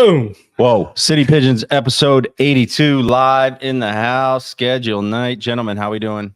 Boom. Whoa. City Pigeons episode 82 live in the house. Schedule night. Gentlemen, how we doing?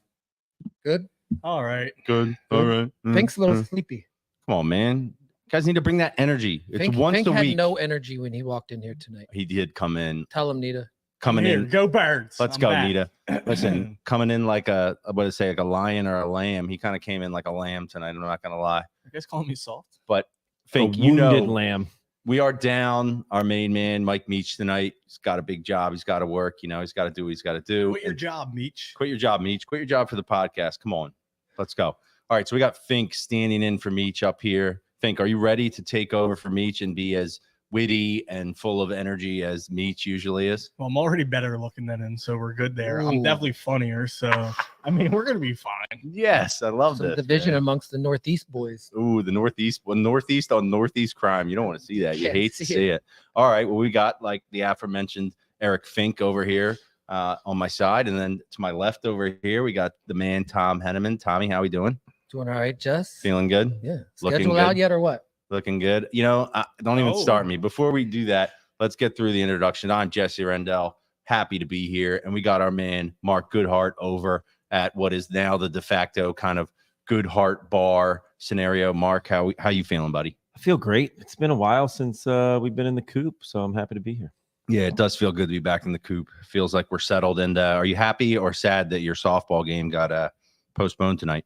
Good. All right. Good. All right. Fink's a little sleepy. Come on, man. You guys need to bring that energy. It's Fink, once Fink a had week. no energy when he walked in here tonight. He did come in. Tell him, Nita. Coming Here, in. go Birds. Let's I'm go, back. Nita. Listen, coming in like a, what did I say, like a lion or a lamb. He kind of came in like a lamb tonight. I'm not going to lie. You guys calling me soft? But Fink, A you know, wounded lamb. we are down our main man, Mike Meach, tonight. He's got a big job. He's got to work. You know, he's got to do what he's got to do. Quit your job, Meech. Quit your job, Meach. Quit your job for the podcast. Come on. Let's go. All right. So we got Fink standing in for Meach up here. Fink, are you ready to take over for Meach and be as witty and full of energy as Meach usually is? Well, I'm already better looking than him, so we're good there. Ooh. I'm definitely funnier, so I mean, we're gonna be fine. Yes, I love Some this. division man. amongst the Northeast boys. Ooh, the Northeast. Well, Northeast on Northeast crime. You don't want to see that. You Can't hate to see see it. All right. Well, we got like the aforementioned Eric Fink over here on my side. And then to my left over here, we got the man, Tom Henneman. Tommy, how we doing? Doing all right, Jess? Feeling good? Yeah. Looking Schedule out good? yet or what? Looking good. You know, don't even Oh. start me. Before we do that, let's get through the introduction. I'm Jesse Rendell. Happy to be here. And we got our man, Mark Goodhart, over at what is now the de facto kind of Goodhart bar scenario. Mark, how you feeling, buddy? I feel great. It's been a while since we've been in the coop, so I'm happy to be here. Yeah, it does feel good to be back in the coop. Feels like we're settled. And are you happy or sad that your softball game got postponed tonight?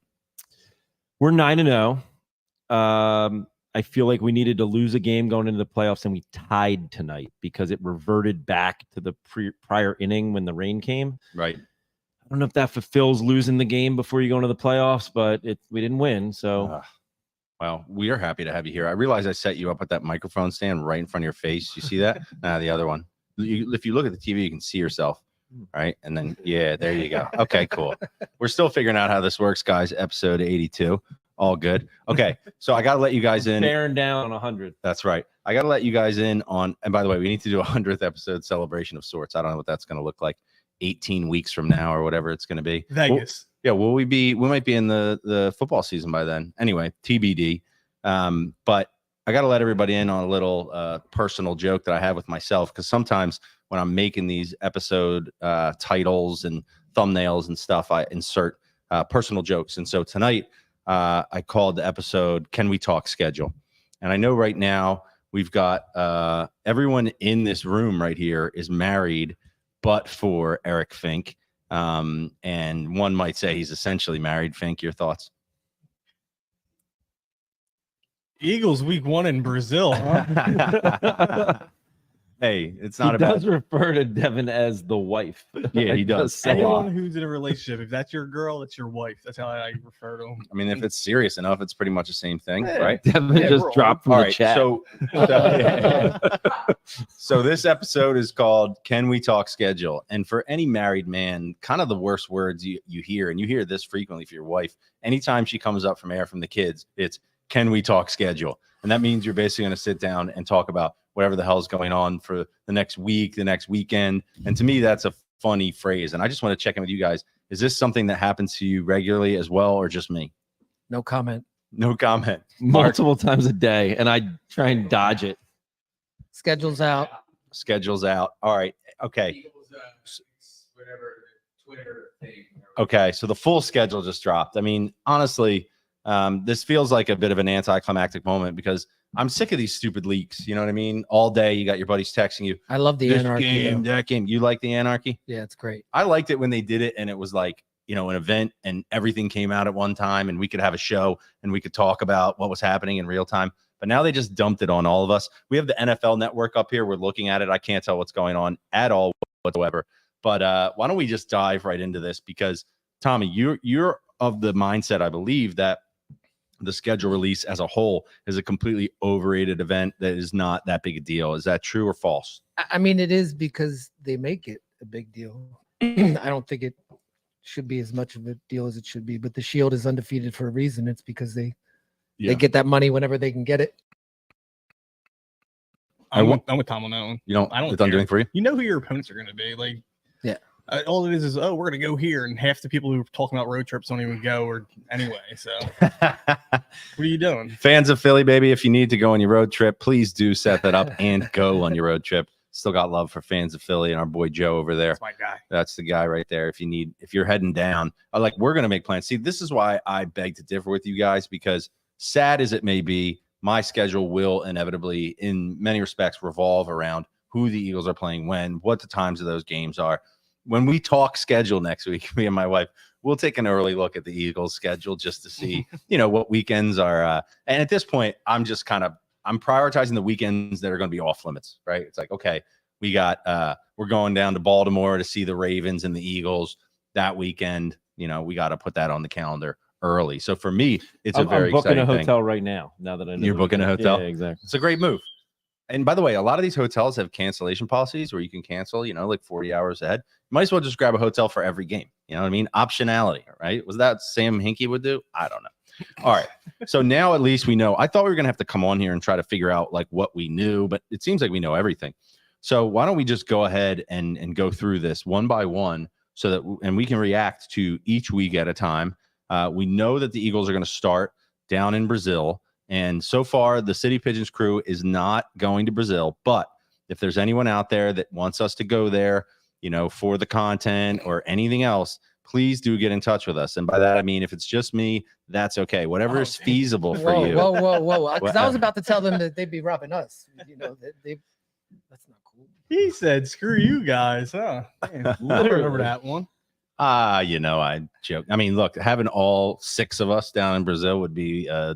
We're 9-0. I feel like we needed to lose a game going into the playoffs, and we tied tonight because it reverted back to the prior inning when the rain came. Right. I don't know if that fulfills losing the game before you go into the playoffs, but we didn't win. So Well, we are happy to have you here. I realize I set you up with that microphone stand right in front of your face. You see that? The other one. If you look at the TV, you can see yourself. Right. And then, yeah, there you go. Okay, cool. We're still figuring out how this works, guys. Episode 82. All good. Okay. So I got to let you guys in. bearing down on 100. That's right. I got to let you guys in on, and by the way, we need to do a 100th episode celebration of sorts. I don't know what that's going to look like 18 weeks from now or whatever it's going to be. Vegas. Yeah, we might be in the football season by then. Anyway, TBD. But I got to let everybody in on a little personal joke that I have with myself, because sometimes when I'm making these episode titles and thumbnails and stuff, I insert personal jokes. And so tonight I called the episode "Can We Talk Schedule?" And I know right now we've got everyone in this room right here is married, but for Eric Fink. And one might say he's essentially married. Fink, your thoughts? Eagles week 1 in Brazil. Huh? Hey, it's not He about. does refer to Devin as the wife. Yeah, he does. say a lot. Anyone who's in a relationship, if that's your girl, it's your wife. That's how I refer to them. I mean, if it's serious enough, it's pretty much the same thing, right? Devin Yeah, just we're dropped from All the right. chat. So this episode is called "Can We Talk Schedule?" And for any married man, kind of the worst words you hear, and you hear this frequently for your wife. Anytime she comes up from air from the kids, it's "Can we talk schedule?" And that means you're basically going to sit down and talk about whatever the hell's going on for the next week, the next weekend. And to me, that's a funny phrase. And I just want to check in with you guys. Is this something that happens to you regularly as well, or just me? No comment. No comment. Multiple times a day, and I try and dodge it. Schedule's out. Schedule's out. All right. Okay. Okay. So the full schedule just dropped. I mean, honestly, this feels like a bit of an anticlimactic moment because I'm sick of these stupid leaks. You know what I mean? All day you got your buddies texting you. I love the This anarchy. game, though. that game. You like the anarchy? Yeah, it's great. I liked it when they did it and it was like, you know, an event and everything came out at one time and we could have a show and we could talk about what was happening in real time. But now they just dumped it on all of us. We have the NFL network up here. We're looking at it. I can't tell what's going on at all whatsoever. But why don't we just dive right into this? Because Tommy, you're of the mindset, I believe, that the schedule release as a whole is a completely overrated event that is not that big a deal. Is that true or false? I mean, it is because they make it a big deal. I don't think it should be as much of a deal as it should be, but the Shield is undefeated for a reason. It's because they get that money whenever they can get it. I'm with Tom on that one. You don't. I don't It's done care. doing for you. You know who your opponents are going to be. Like, All it is, oh, we're gonna go here, and half the people who are talking about road trips don't even go, or anyway. So, what are you doing? Fans of Philly, baby, if you need to go on your road trip, please do set that up and go on your road trip. Still got love for fans of Philly and our boy Joe over there. That's my guy. That's the guy right there. If you're heading down, we're gonna make plans. See, this is why I beg to differ with you guys, because sad as it may be, my schedule will inevitably, in many respects, revolve around who the Eagles are playing when, what the times of those games are. When we talk schedule next week, me and my wife, we'll take an early look at the Eagles schedule just to see, what weekends are. And at this point, I'm prioritizing the weekends that are going to be off limits, right? It's like, okay, we're going down to Baltimore to see the Ravens and the Eagles that weekend. We got to put that on the calendar early. So for me, it's a very I'm booking exciting a hotel thing. right now that I know. You're booking a hotel? Yeah, exactly. It's a great move. And by the way, a lot of these hotels have cancellation policies where you can cancel, like 40 hours ahead. You might as well just grab a hotel for every game. You know what I mean? Optionality, right? Was that Sam Hinkie would do? I don't know. All right. So now at least we know. I thought we were going to have to come on here and try to figure out what we knew, but it seems like we know everything. So why don't we just go ahead and go through this one by one so that and we can react to each week at a time. We know that the Eagles are going to start down in Brazil. And so far, the City Pigeons crew is not going to Brazil. But if there's anyone out there that wants us to go there, for the content or anything else, please do get in touch with us. And by that, I mean, if it's just me, that's okay. Whatever is feasible for you. Whoa. Because I was about to tell them that they'd be robbing us. That's not cool. He said, "Screw you guys," huh? Man, I remember that one. I joke. I mean, look, having all 6 of us down in Brazil would be a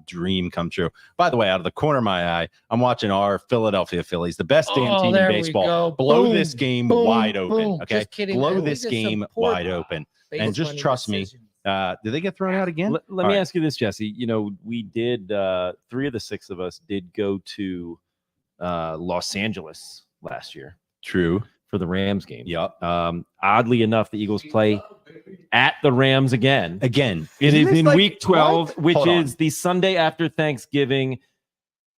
dream come true. By the way, out of the corner of my eye, I'm watching our Philadelphia Phillies, the best damn team in baseball, blow this game wide open. Okay, just kidding. Blow this game wide open, and just trust me. Did they get thrown out again? Let me ask you this, Jesse. We did 3 of the 6 of us did go to Los Angeles last year. True. For the Rams game. Yep. Oddly enough, the Eagles play at the Rams again. It is in week 12, which Hold is on. the Sunday after Thanksgiving.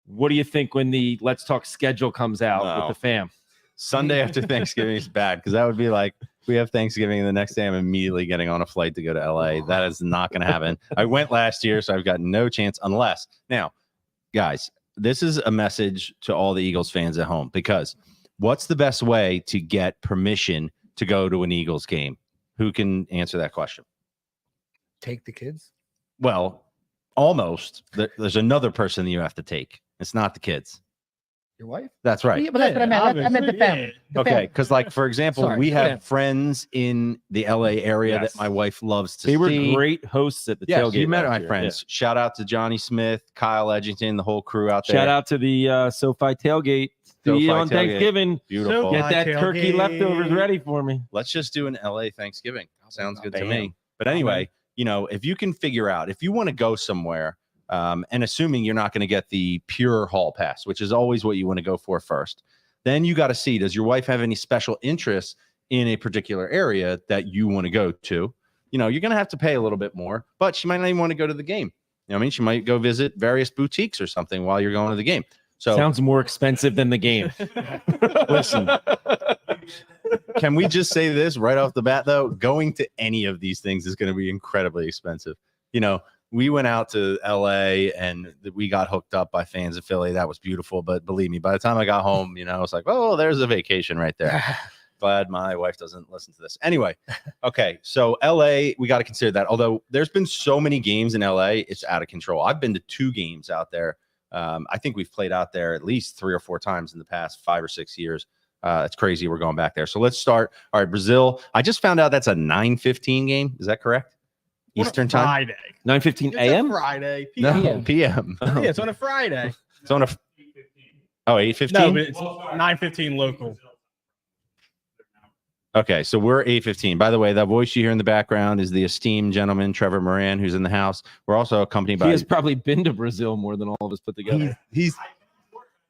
What do you think when the Let's Talk schedule comes out with the fam? Sunday after Thanksgiving is bad because that would be like we have Thanksgiving and the next day I'm immediately getting on a flight to go to LA. That is not going to happen. I went last year, so I've got no chance unless. Now, guys, this is a message to all the Eagles fans at home because what's the best way to get permission to go to an Eagles game? Who can answer that question? Take the kids? Well, almost. There's another person that you have to take. It's not the kids. Your wife? That's right. Yeah, but that's what I meant. I meant the family. The Okay, family. because for example, Sorry, we go have ahead. friends in the LA area Yes. that my wife loves to They were see. great hosts at the Yes, tailgate. you met last my year. friends. Shout out to Johnny Smith, Kyle Edgington, the whole crew out Yeah. there. Shout out to the SoFi tailgate. See SoFi you on tailgate. Thanksgiving. Beautiful. So Get that tailgate. turkey leftovers ready for me. Let's just do an LA Thanksgiving. Sounds good to Bam. me. But anyway, if you can figure out, if you want to go somewhere, and assuming you're not going to get the pure hall pass, which is always what you want to go for first, then you got to see, does your wife have any special interests in a particular area that you want to go to? You're going to have to pay a little bit more, but she might not even want to go to the game. She might go visit various boutiques or something while you're going to the game. So Sounds more expensive than the game. listen, can we just say this right off the bat, though? Going to any of these things is going to be incredibly expensive. We went out to LA and we got hooked up by fans of Philly. That was beautiful. But believe me, by the time I got home, I was like, oh, there's a vacation right there. Glad my wife doesn't listen to this. Anyway, okay. So LA, we got to consider that. Although there's been so many games in LA, it's out of control. I've been to 2 games out there. I think we've played out there at least 3 or 4 times in the past 5 or 6 years. It's crazy. We're going back there. So let's start. All right, Brazil. I just found out that's a 9:15 game. Is that correct? Eastern time? Friday. 9:15 It's a.m. a Friday. No, PM. PM. Yeah, it's on a Friday. It's on a 8:15? No, but it's 9:15 local. Okay, so we're 8:15. By the way, that voice you hear in the background is the esteemed gentleman, Trevor Moran, who's in the house. We're also accompanied by He has probably been to Brazil more than all of us put together. He's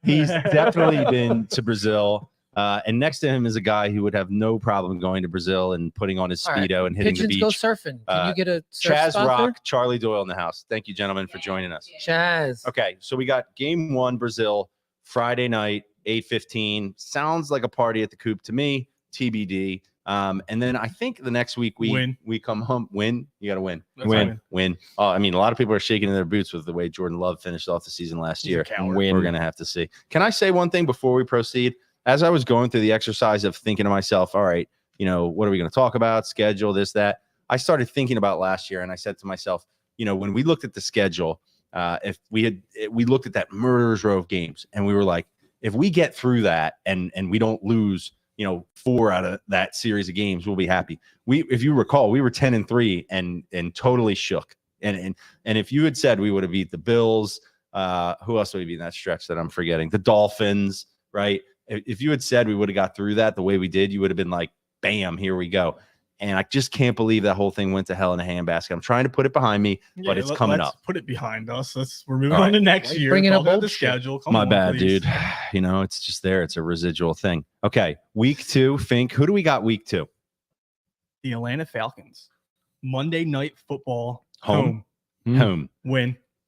definitely been to Brazil. And next to him is a guy who would have no problem going to Brazil and putting on his All right, Speedo and hitting Pigeons the go beach. surfing. Can you get a surf Chaz spot Rock, Charlie Doyle in the house. Thank you, gentlemen, for joining us. there? Chaz. Okay, so we got game 1, Brazil, Friday night, 8:15. Sounds like a party at the Coop to me. TBD. And then I think the next week we come home. Win. You got to win. That's Win. Oh, I mean, a lot of people are shaking in their boots with the way Jordan Love finished off the season last He's a year. coward. We're going to have to see. Can I say one thing before we proceed? As I was going through the exercise of thinking to myself, all right, what are we going to talk about? Schedule, this, that. I started thinking about last year, and I said to myself, when we looked at the schedule, if we looked at that murderer's row of games, and we were like, if we get through that and we don't lose, 4 out of that series of games, we'll be happy. If you recall, we were 10-3 and totally shook. And if you had said we would have beat the Bills, who else would we beat in that stretch that I'm forgetting? The Dolphins, right? If you had said we would have got through that the way we did, you would have been like, bam, here we go. And I just can't believe that whole thing went to hell in a handbasket. I'm trying to put it behind me, but it's coming up. Put it behind us. We're moving on to next year. Bringing up Talk about old the shit. schedule. Come My on, bad, please. dude. It's just there. It's a residual thing. Okay, week 2, Fink. Who do we got week 2? The Atlanta Falcons. Monday Night Football. Home. Win.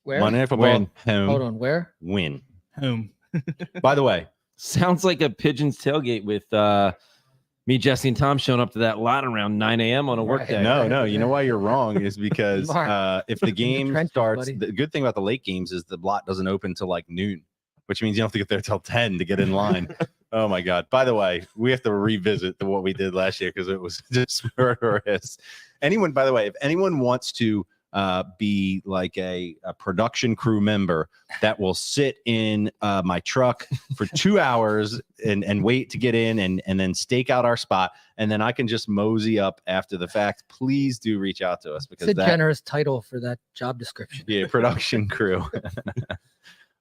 Where? Monday Night Football. Win. Home. Hold on. Where? Win. Home. By the way, Sounds like a Pigeons tailgate with me, Jesse, and Tom showing up to that lot around 9 a.m. on a work Right. day. no. You know why you're wrong is because Mark. if the game trenches, starts, buddy. the good thing about the late games is the lot doesn't open till like noon, which means you don't have to get there till 10 to get in line. Oh my God. By the way, we have to revisit what we did last year because it was just murderous. By the way, if anyone wants to be like a production crew member that will sit in my truck for 2 hours and wait to get in and then stake out our spot, and then I can just mosey up after the fact, please do reach out to us because It's a generous title for that job description. yeah, production crew.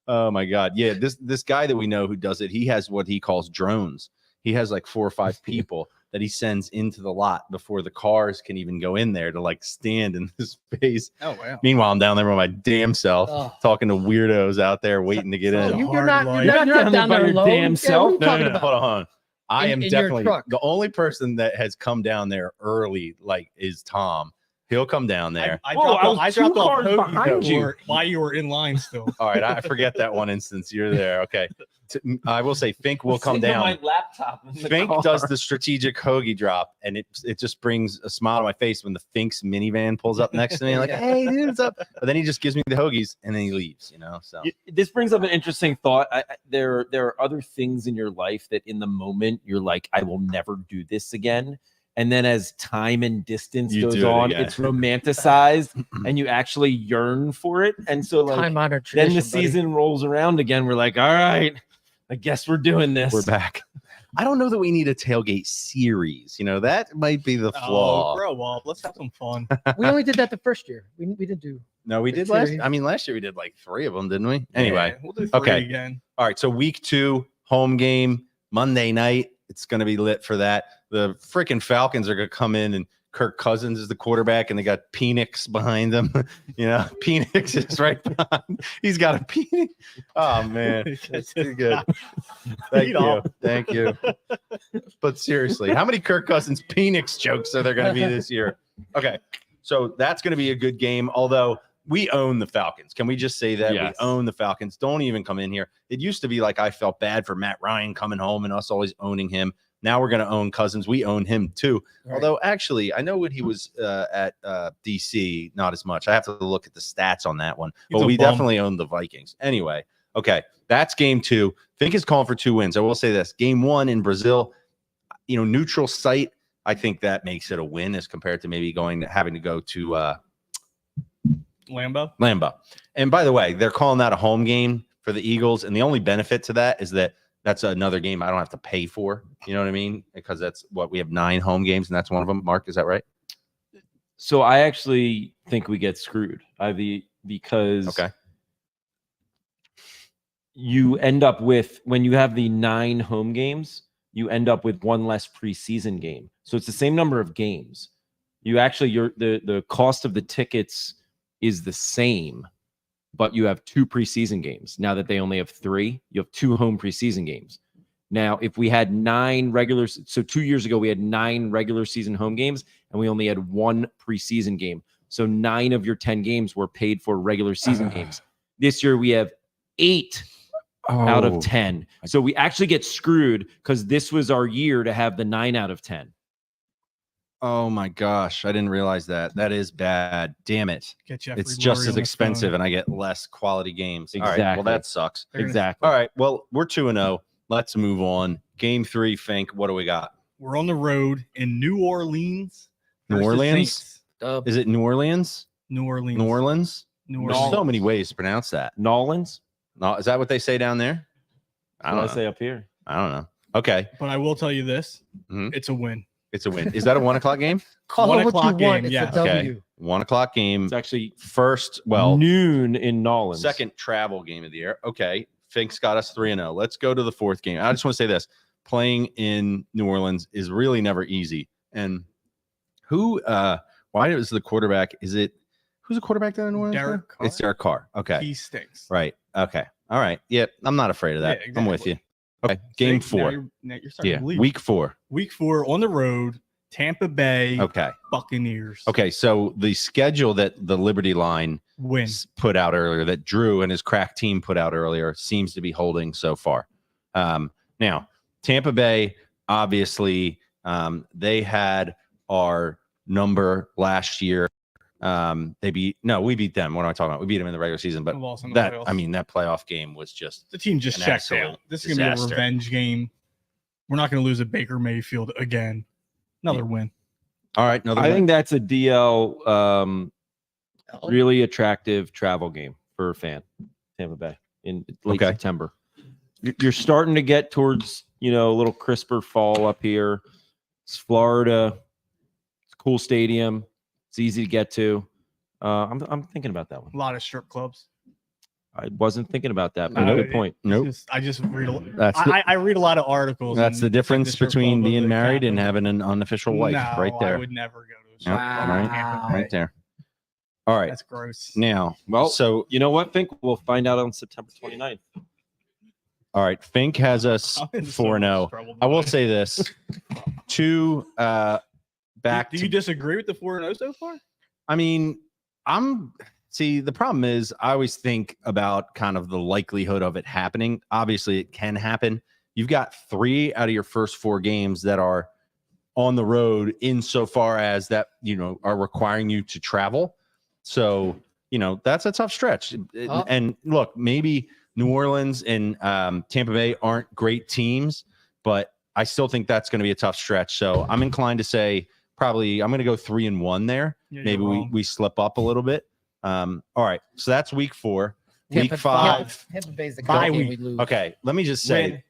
Oh my God. Yeah, this guy that we know who does it, he has what he calls drones. He has like 4 or 5 people that he sends into the lot before the cars can even go in there to like stand in the space. Oh, wow. Meanwhile, I'm down there by my damn self talking to weirdos out there waiting to get So in. you- You're hard not life. down there by your alone. damn Yeah, self. what are you talking No, about? hold on. I In- am in your definitely truck. the only person that has come down there early, like, is Tom. He'll come down there. I Whoa, I was I 2 dropped off cars hoagies behind you. while you were in line still. All right, I forget that one instance. You're there. Okay. I will say Fink will come Sitting on down. My laptop in the Fink car. does the strategic hoagie drop, and it just brings a smile to my face when the Fink's minivan pulls up next to me. Like, hey, dude, what's up? But then he just gives me the hoagies, and then he leaves. So This brings up an interesting thought. There are other things in your life that in the moment you're like, I will never do this again. And then as time and distance You goes do it on, again. it's romanticized and you actually yearn for it. And so like Time-honored then tradition. the buddy. season rolls around again. We're like, all right, I guess we're doing this. we're back. I don't know that we need a tailgate series. That might be the flaw. Oh, grow up. Let's have some fun. We only did that the first year. We didn't do. No, we The did last. series. I mean, last year we did like 3 of them, didn't we? Anyway, Yeah, we'll do 3 okay. again. all right. So week 2, home game, Monday night. It's going to be lit for that. The freaking Falcons are going to come in, and Kirk Cousins is the quarterback, and they got Penix behind them. Penix is right behind. He's got a Penix. Oh man, that's too good. Thank Eat you, off. thank you. But seriously, how many Kirk Cousins Penix jokes are there going to be this year? Okay, so that's going to be a good game. Although we own the Falcons. Can we just say that Yes. we own the Falcons? Don't even come in here. It used to be like I felt bad for Matt Ryan coming home and us always owning him. Now we're going to own Cousins. We own him too. Right. Although actually, I know when he was at DC, not as much. I have to look at the stats on that one. He's But a we bum. definitely own the Vikings. Anyway, okay, that's game 2. Fink is calling for 2 wins. I will say this: game 1 in Brazil, neutral site. I think that makes it a win as compared to maybe having to go to Lambo. And by the way, they're calling that a home game for the Eagles. And the only benefit to that is that that's another game I don't have to pay for. You know what I mean? Because that's what we have 9 home games, and that's one of them. Mark, is that right? So I actually think we get screwed. Because Okay. you end up with, when you have the 9 home games, you end up with 1 less preseason game. So it's the same number of games. You actually, the cost of the tickets is the same, but you have 2 preseason games. Now that they only have 3, you have 2 home preseason games. Now, if we had 9 regulars, so 2 years ago, we had 9 regular season home games and we only had 1 preseason game. So 9 of your 10 games were paid for regular season games. This year we have 8 out of 10. So we actually get screwed because this was our year to have the 9 out of 10. Oh my gosh, I didn't realize that. That is bad. Damn it. Get Jeffrey It's just Lurie as on the expensive phone. and I get less quality games. All right. Well, Exactly. that sucks. They're gonna- Exactly. All right. Well, we're 2-0. Let's move on. Game 3, Fink. What do we got? We're on the road in New Orleans. New versus Orleans? Saints. Dub. Is it New Orleans? New Orleans. New Orleans? New There's Orleans. so many ways to pronounce that. Nolans? No, is that what they say down there? I What don't I know. say up here. I don't know. Okay. But I will tell you this: Mhm. it's a win. It's a win. Is that a 1:00 game? Call 1 it what you o'clock want. game, It's yes. a Okay. W. 1:00 game. It's actually First, well, noon in Nolans. second travel game of the year. Okay. Fink's got us 3-0. Let's go to the 4th game. I just want to say this. Playing in New Orleans is really never easy. And why is the quarterback? Who's the quarterback down in New Orleans? Derek now? Carr. It's Derek Carr. Okay. He stinks. Right. Okay. All right. Yep. I'm not afraid of that. Yeah, I'm with exactly. you. Okay. Game See, now 4. you're starting Yeah. to believe. Week 4. Week 4 on the road, Tampa Bay Okay. Buccaneers. Okay. So the schedule that the Liberty Line Win. put out earlier, that Drew and his crack team put out earlier, seems to be holding so far. Now, Tampa Bay, obviously, they had our number last year. We beat them. What am I talking about? We beat them in the regular season, but The loss in the that playoffs. that playoff game was just The team just an checked absolute out. This is gonna be disaster. a revenge game. We're not gonna lose at Baker Mayfield again. Another win. all right. Another I one. think that's a DL really attractive travel game for a fan. Tampa Bay in late Okay. September. You're starting to get towards, a little crisper fall up here. It's Florida. It's a cool stadium. It's easy to get to. I'm thinking about that one. A lot of strip clubs. I wasn't thinking about that, but No, good point. Nope. I just read. That's the, I read a lot of articles. that's and the difference strip between club of being the married and Tampa. having an unofficial wife. No, right there. I would never go to a strip Yep, club right, in Tampa Bay. right there. All right. That's gross. Now, Well, so you know what, Fink? We'll find out on September 29th. all right. Fink has us I'm in so 4-0. much trouble I will today. say this. Back Do to you disagree with the 4-0 so far? I mean, the problem is I always think about kind of the likelihood of it happening. Obviously, it can happen. You've got 3 out of your first 4 games that are on the road insofar as that, are requiring you to travel. So, that's a tough stretch. And look, maybe New Orleans and Tampa Bay aren't great teams, but I still think that's going to be a tough stretch. So I'm inclined to say probably I'm going to go 3-1 there. Yeah, Maybe you're we wrong. slip up a little bit. All right. So that's week 4. Tampa- Week 5. Tampa Bay's the Bye game week. we lose. Okay. Let me just say,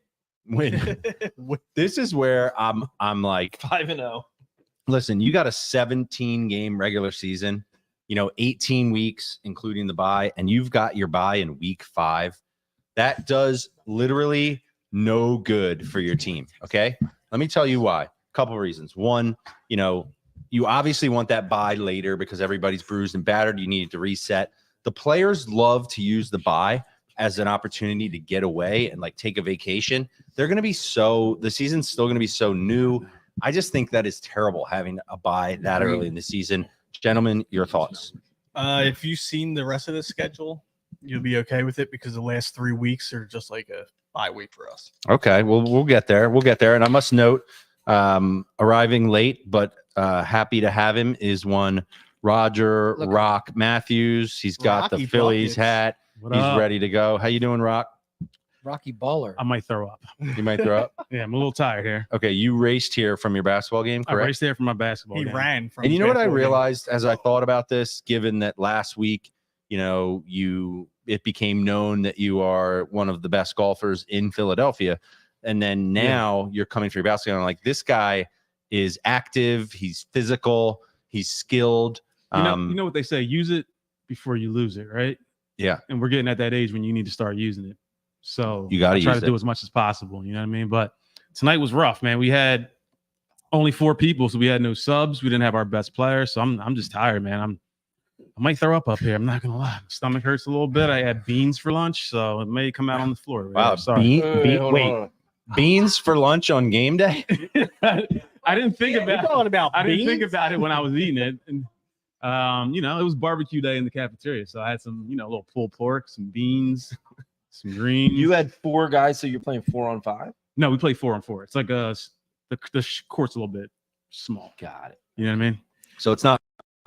win. This is where I'm like, 5-0. listen, you got a 17 game regular season, 18 weeks, including the bye, and you've got your bye in week 5. That does literally no good for your team. Okay. Let me tell you why. A couple of reasons. One, you obviously want that bye later because everybody's bruised and battered. You need to reset. The players love to use the bye as an opportunity to get away and take a vacation. They're going to be the season's still going to be so new. I just think that is terrible having a bye that early in the season. Gentlemen, your thoughts? If you've seen the rest of the schedule, you'll be okay with it because the last 3 weeks are just like a bye week for us. Okay, well, we'll get there. We'll get there. And I must note, arriving late, but happy to have him is one Roger Look. Rock Matthews. He's got Rocky the Phillies buckets. hat. What He's up? ready to go. How you doing, Rock? Rocky Baller. I might throw up. You might throw up. Yeah, I'm a little tired here. Okay, you raced here from your basketball game, I correct? raced there for my basketball He game. ran from. And you know what I basketball game. realized as I thought about this, given that last week, it became known that you are one of the best golfers in Philadelphia. And then now you're coming for your basketball. And I'm like, this guy is active, he's physical, he's skilled. You know what they say, use it before you lose it, right? Yeah. And we're getting at that age when you need to start using it. So You gotta I try use to do it. as much as possible. You know what I mean? But tonight was rough, man. We had only 4 people, so we had no subs. We didn't have our best player. So I'm just tired, man. I might throw up here. I'm not gonna lie. My stomach hurts a little bit. I had beans for lunch, so it may come out on the floor. Right? Wow. Sorry. Wait, beans for lunch on game day? I didn't think You're about talking about I didn't think beans? about it when I was eating it. And it was barbecue day in the cafeteria. So I had some, little pulled pork, some beans, some greens. You had 4 guys, so you're playing 4-on-5? No, we play 4-on-4. It's like the court's a little bit small. Got it. You know what I mean? So it's not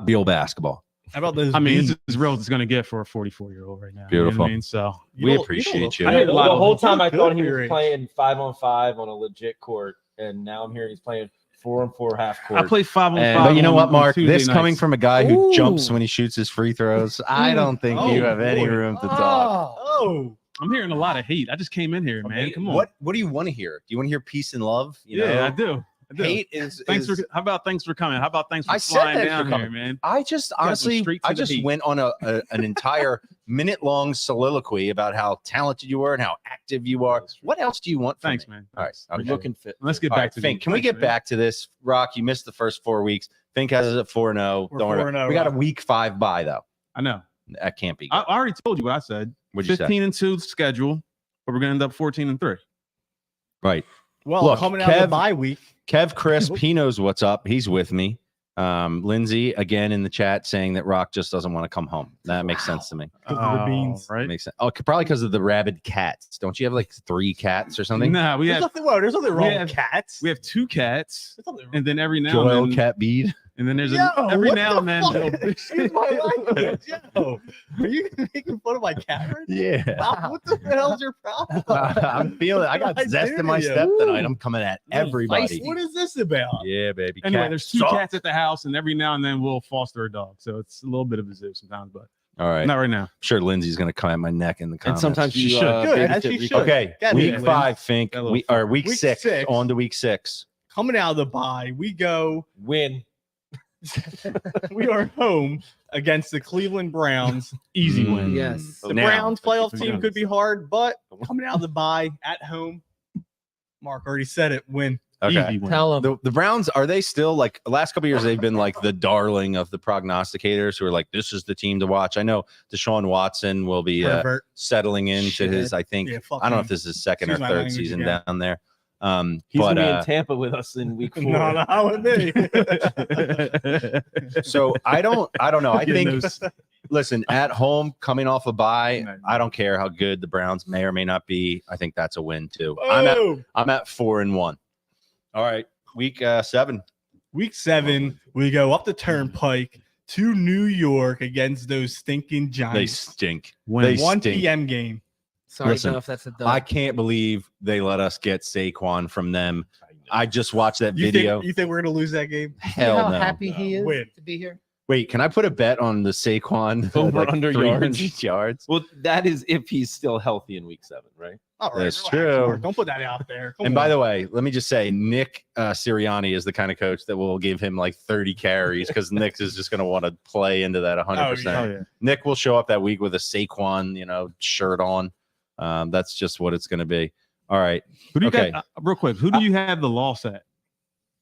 real basketball. How about those? I mean, beans? it's as real as it's going to get for a 44-year-old right now. You know Beautiful. what I mean? So We don't- appreciate you. I heard a lot the of whole them. time I Good thought he for your was age. playing 5-on-5 on a legit court, and now I'm hearing he's playing 4-on-4 half court. I play 5-on-5. And- But you know on- what, on Mark? Tuesday This coming nights. from a guy who jumps Ooh. when he shoots his free throws, I don't think you Oh, have any boy. room to talk. Oh, I'm hearing a lot of hate. I just came in here, man. Come on. What do you want to hear? Do you want to hear peace and love? You Yeah, know? I do. Hate is. Thanks is- for. How about thanks for coming? How about thanks for I said flying thanks down for here, coming. man? I just went honestly, straight to I the just heat. went on an entire minute-long soliloquy about how talented you were and how active you are. What else do you want from Thanks, me? man. All right, Thanks. okay. Appreciate it. looking fit. Let's get All back right, to Fink. the- Can we Thanks, get man. back to this? Rock, you missed the first 4 weeks. Fink has us at 4-0. We're Don't worry. 4-0, We got a Rock. week 5 bye though. I know. That can't be. I Good. already told you what I said. What'd you say? 15-2 schedule, but we're gonna end up 14-3. Right. well, Look, coming out of the Kev- bye week. Kev Crisp, he knows what's up. He's with me. Lindsay again in the chat saying that Rock just doesn't want to come home. That makes sense to me. 'Cause of the beans. right? Makes sense. Oh, probably because of the rabid cats. Don't you have like 3 cats or something? Nah, we There's have nothing wrong have- with cats. we have 2 cats, There's nothing wrong. and then every now Joel and then, Cat Bead. and then there's Yo, every what now the and then. fuck? there'll be- Excuse my language. Yo, are you making fun of my cat right now? Yeah. Wow, what the hell's your problem? I'm feeling. I got I zest in dare my you. step tonight. I'm coming at everybody. What is this about? Yeah, baby. Anyway, Cats there's 2 suck. cats at the house, and every now and then we'll foster a dog. So it's a little bit of a zoo sometimes, but All right. not right now. I'm sure Lindsay's gonna come at my neck in the And comments. sometimes She you should. Good, babysit as she Rico. should. Okay, Get week it, 5, Fink. That little We are week Week 6 6. on to week 6. Coming out of the bye, we go. Win. We are home against the Cleveland Browns. Easy Mm. win. Yes. The Now, Browns playoff Who team knows? could be hard, but coming out of the bye at home, Mark already said it. Win. Okay. Easy win. Tell them. The Browns, are they still like the last couple of years? They've been like the darling of the prognosticators who are like, this is the team to watch. I know Deshaun Watson will be Pervert. settling into his, I think, Yeah, fuck I don't know him. if this is his second Excuse or my third language season again. down there. He's But gonna be in Tampa with us in week 4. No, not with me. so I don't know. I Getting think those- listen, at home, coming off a bye, Right. I don't care how good the Browns may or may not be. I think that's a win too. Boom. I'm at 4-1. All right, week 7. Week 7, we go up the turnpike to New York against those stinking They Giants. stink. Win. They 1 stink. p.m. game. Sorry, Listen, Duff. That's a dub. I can't believe they let us get Saquon from them. I just watched that You video. think we're gonna lose that game? See Hell how no. happy he is Win. to be here. Wait, can I put a bet on the Saquon Over under 300 yards? Well, that is if he's still healthy in week 7, right? All right, That's relax, true. Mark. Don't put that out there. Come And by on. the way, let me just say, Nick Sirianni is the kind of coach that will give him like 30 carries because Nick is just going to want to play into that 100%. yeah. Oh yeah. Nick will show up that week with a Saquon, shirt on. That's just what it's going to be. All right. Who do you Okay. got? Real quick, who do you have the loss at?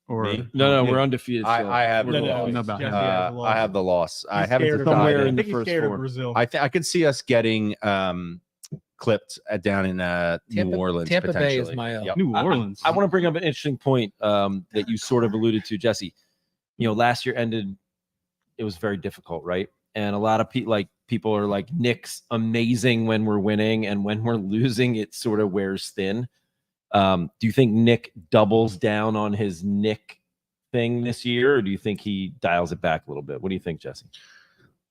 Or Me? No, Yeah. we're undefeated. still. I have We're the the loss. loss. Know about Yeah, him. he has the loss. I have the loss. I He's haven't scared of somewhere decided. in I the think he's first scared of 4. Brazil. I could see us getting clipped down in New Orleans. Tampa Bay is potentially. my L. Yep. New Orleans. I want to bring up an interesting point that you sort of alluded to, Jesse. Last year ended, it was very difficult, right? And a lot of people are like, Nick's amazing when we're winning, and when we're losing, it sort of wears thin. Do you think Nick doubles down on his Nick thing this year, or do you think he dials it back a little bit? What do you think, Jesse?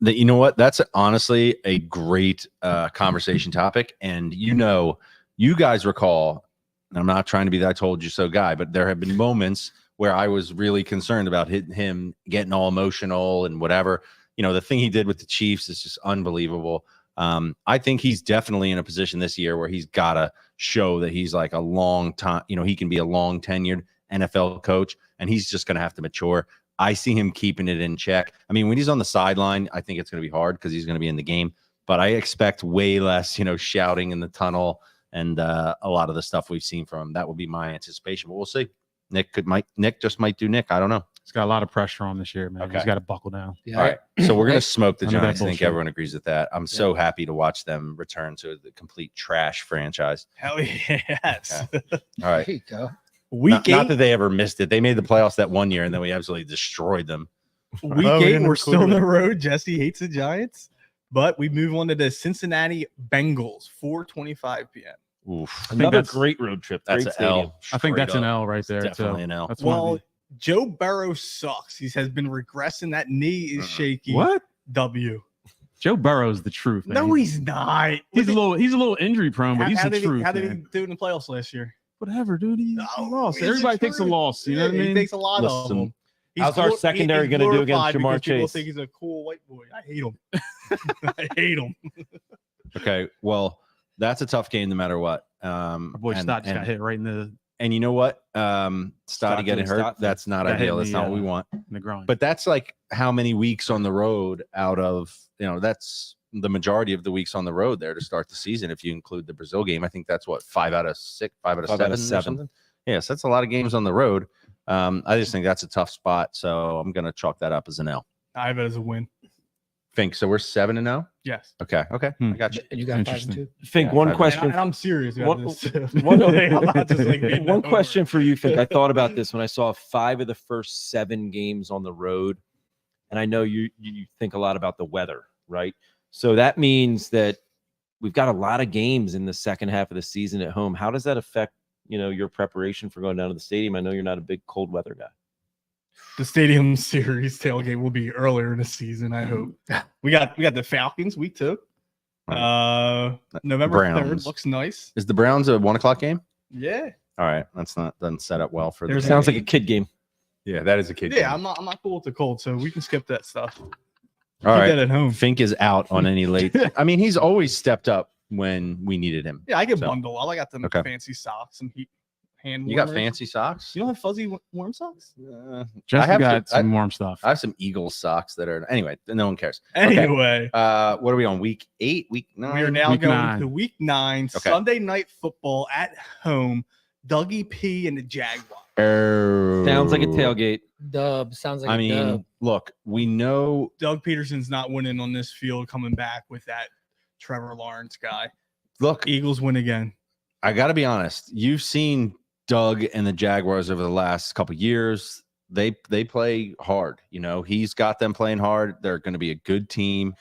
You know what? That's honestly a great conversation topic. And you guys recall, and I'm not trying to be the I told you so guy, but there have been moments where I was really concerned about him getting all emotional and whatever. The thing he did with the Chiefs is just unbelievable. I think he's definitely in a position this year where he's got to show that he's like a long time, he can be a long tenured NFL coach, and he's just going to have to mature. I see him keeping it in check. I mean, when he's on the sideline, I think it's going to be hard because he's going to be in the game, but I expect way less, shouting in the tunnel and a lot of the stuff we've seen from him. That would be my anticipation, but we'll see. Nick just might do Nick. I don't know. He's got a lot of pressure on this year, man. Okay. He's got to buckle down. Yeah. All right. So we're going to smoke the None of that Giants. I think bullshit. everyone agrees with that. I'm so happy to watch them return to the complete trash franchise. Hell yes. All right. There you go. Week Not 8, that they ever missed it. They made the playoffs that one year, and then we absolutely destroyed them. week Oh, 8, yeah, we're still on clearly. the road. Jesse hates the Giants, but we move on to the Cincinnati Bengals, 4:25 p.m. Oof. think Another that's- great road trip. That's Great an stadium. L. I think Straight that's an up. L right there. Definitely too. an L. That's one of Well, the- Joe Burrow sucks. He has been regressing. That knee is shaky. What? W. Joe Burrow's the truth, man. No, he's not. He's a little injury prone, but he's the truth. How did he man. do in the playoffs last year? Whatever, dude. He No, lost. it's the Everybody takes a truth. loss. You know what I He mean? takes a lot of Listen, them. how's our secondary gonna do against glorified Jamar because people Chase? think he's a cool white boy. I hate him. I hate him. Okay, well, that's a tough game no matter what. Our boy Stott just got hit right in the And you know what? Stotty getting hurt, Stott that's not got hit ideal. in That's the, not what we want. groin. But that's like how many weeks on the road out of, that's the majority of the weeks on the road there to start the season. If you include the Brazil game, I think that's what, 5 out of 6, 5 out of 7 or something. Yes, that's a lot of games on the road. I just think that's a tough spot. So I'm going to chalk that up as an L. I have it as a win. Think so. We're 7-0. Yes. Okay. I got you. And you got 5 and Interesting. 2. Fink, Yeah, one and question. And I'm serious about One- this. one- I'm not just like beating One that question over. for you, Fink. I thought about this when I saw 5 of the first 7 games on the road, and I know you think a lot about the weather, right? So that means that we've got a lot of games in the second half of the season at home. How does that affect your preparation for going down to the stadium? I know you're not a big cold weather guy. The Stadium Series tailgate will be earlier in the season. I hope. We got the Falcons week 2. November 3rd Browns. looks nice. Is the Browns a 1:00 game? Yeah. All right. Doesn't set up well for the There's game. Sounds like a kid game. Yeah, that is a kid. Yeah, game. I'm not cool with the cold, so we can skip that stuff. All Keep right. that at home. Fink is out on any late. I mean, he's always stepped up when we needed him. Yeah, I can So- bundle. I got them Okay. fancy socks and hand You got warmers. fancy socks? You don't have fuzzy warm socks? Justin have got to- some warm stuff. I have some Eagles socks that are anyway. No one cares. Okay. Anyway, What are we on? Week 8? Week 9? we are now Week going 9. to week 9, Okay. Sunday night football at home. Dougie P and the Jaguars. Sounds like a tailgate. Dub. Sounds like I a mean, dub. look, we know. Doug Peterson's not winning on this field coming back with that Trevor Lawrence guy. Look, Eagles win again. I got to be honest. You've seen Doug and the Jaguars over the last couple of years. They play hard. He's got them playing hard. They're going to be a good team.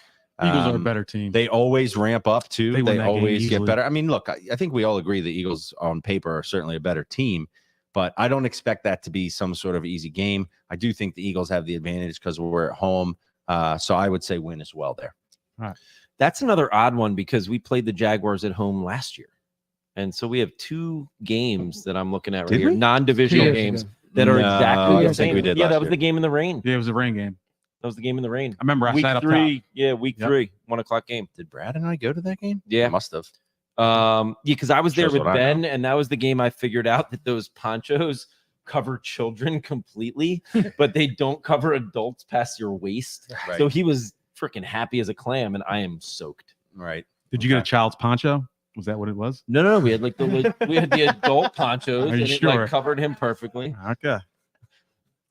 Eagles are a better team. They always ramp up too. They win They that game always get easily. better. I mean, look, I think we all agree the Eagles on paper are certainly a better team, but I don't expect that to be some sort of easy game. I do think the Eagles have the advantage because we're at home. So I would say win as well there. That's another odd one because we played the Jaguars at home last year. And so we have 2 games that I'm looking at right Did here, we? non-divisional 2 years games ago. that are No, exactly I the don't think same. we did Yeah, last that was year. the game in the rain. Yeah, it was a rain game. That was the game in the rain. I remember I Week sat up 3. top. Yeah, week Yep. 3, 1:00 game. Did Brad and I go to that game? Yeah. Must have. Yeah, because I was there Shows with what I Ben, and that was the game I figured out that those ponchos cover children completely, but they don't cover adults past your waist. Right. So he was freaking happy as a clam, and I am soaked. Right. Did you get a Okay. child's poncho? Was that what it was? No, we had we had the adult ponchos, Are you and it sure? like covered him perfectly. Okay.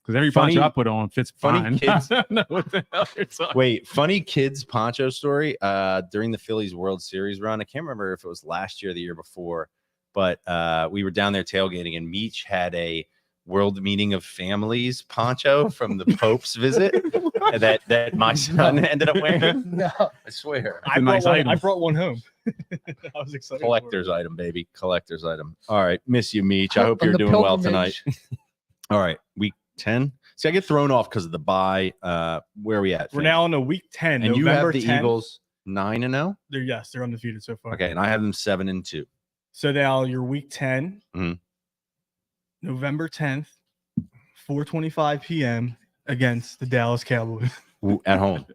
Because every Funny- poncho I put on fits funny fine. kids- I don't know what the hell you're talking. Wait, funny kids poncho story. During the Phillies World Series run, I can't remember if it was last year or the year before, but we were down there tailgating, and Meech had a World Meeting of Families poncho from the Pope's visit that my son ended up wearing. No. I swear, I nice brought one, item. I brought one home. I was excited. for it. collector's item, baby, collector's item. All right, miss you, Meech. I hope On you're the doing well tonight. pilgrimage. All right, week 10. See, I get thrown off because of the bye. Where are we at? We're Finn? now on a week 10. and you November have the 10th. Eagles 9-0. They're undefeated so far. Okay, and I have them 7-2. So now you're week 10, Mhm. November 10th, 4:25 p.m. against the Dallas Cowboys At home.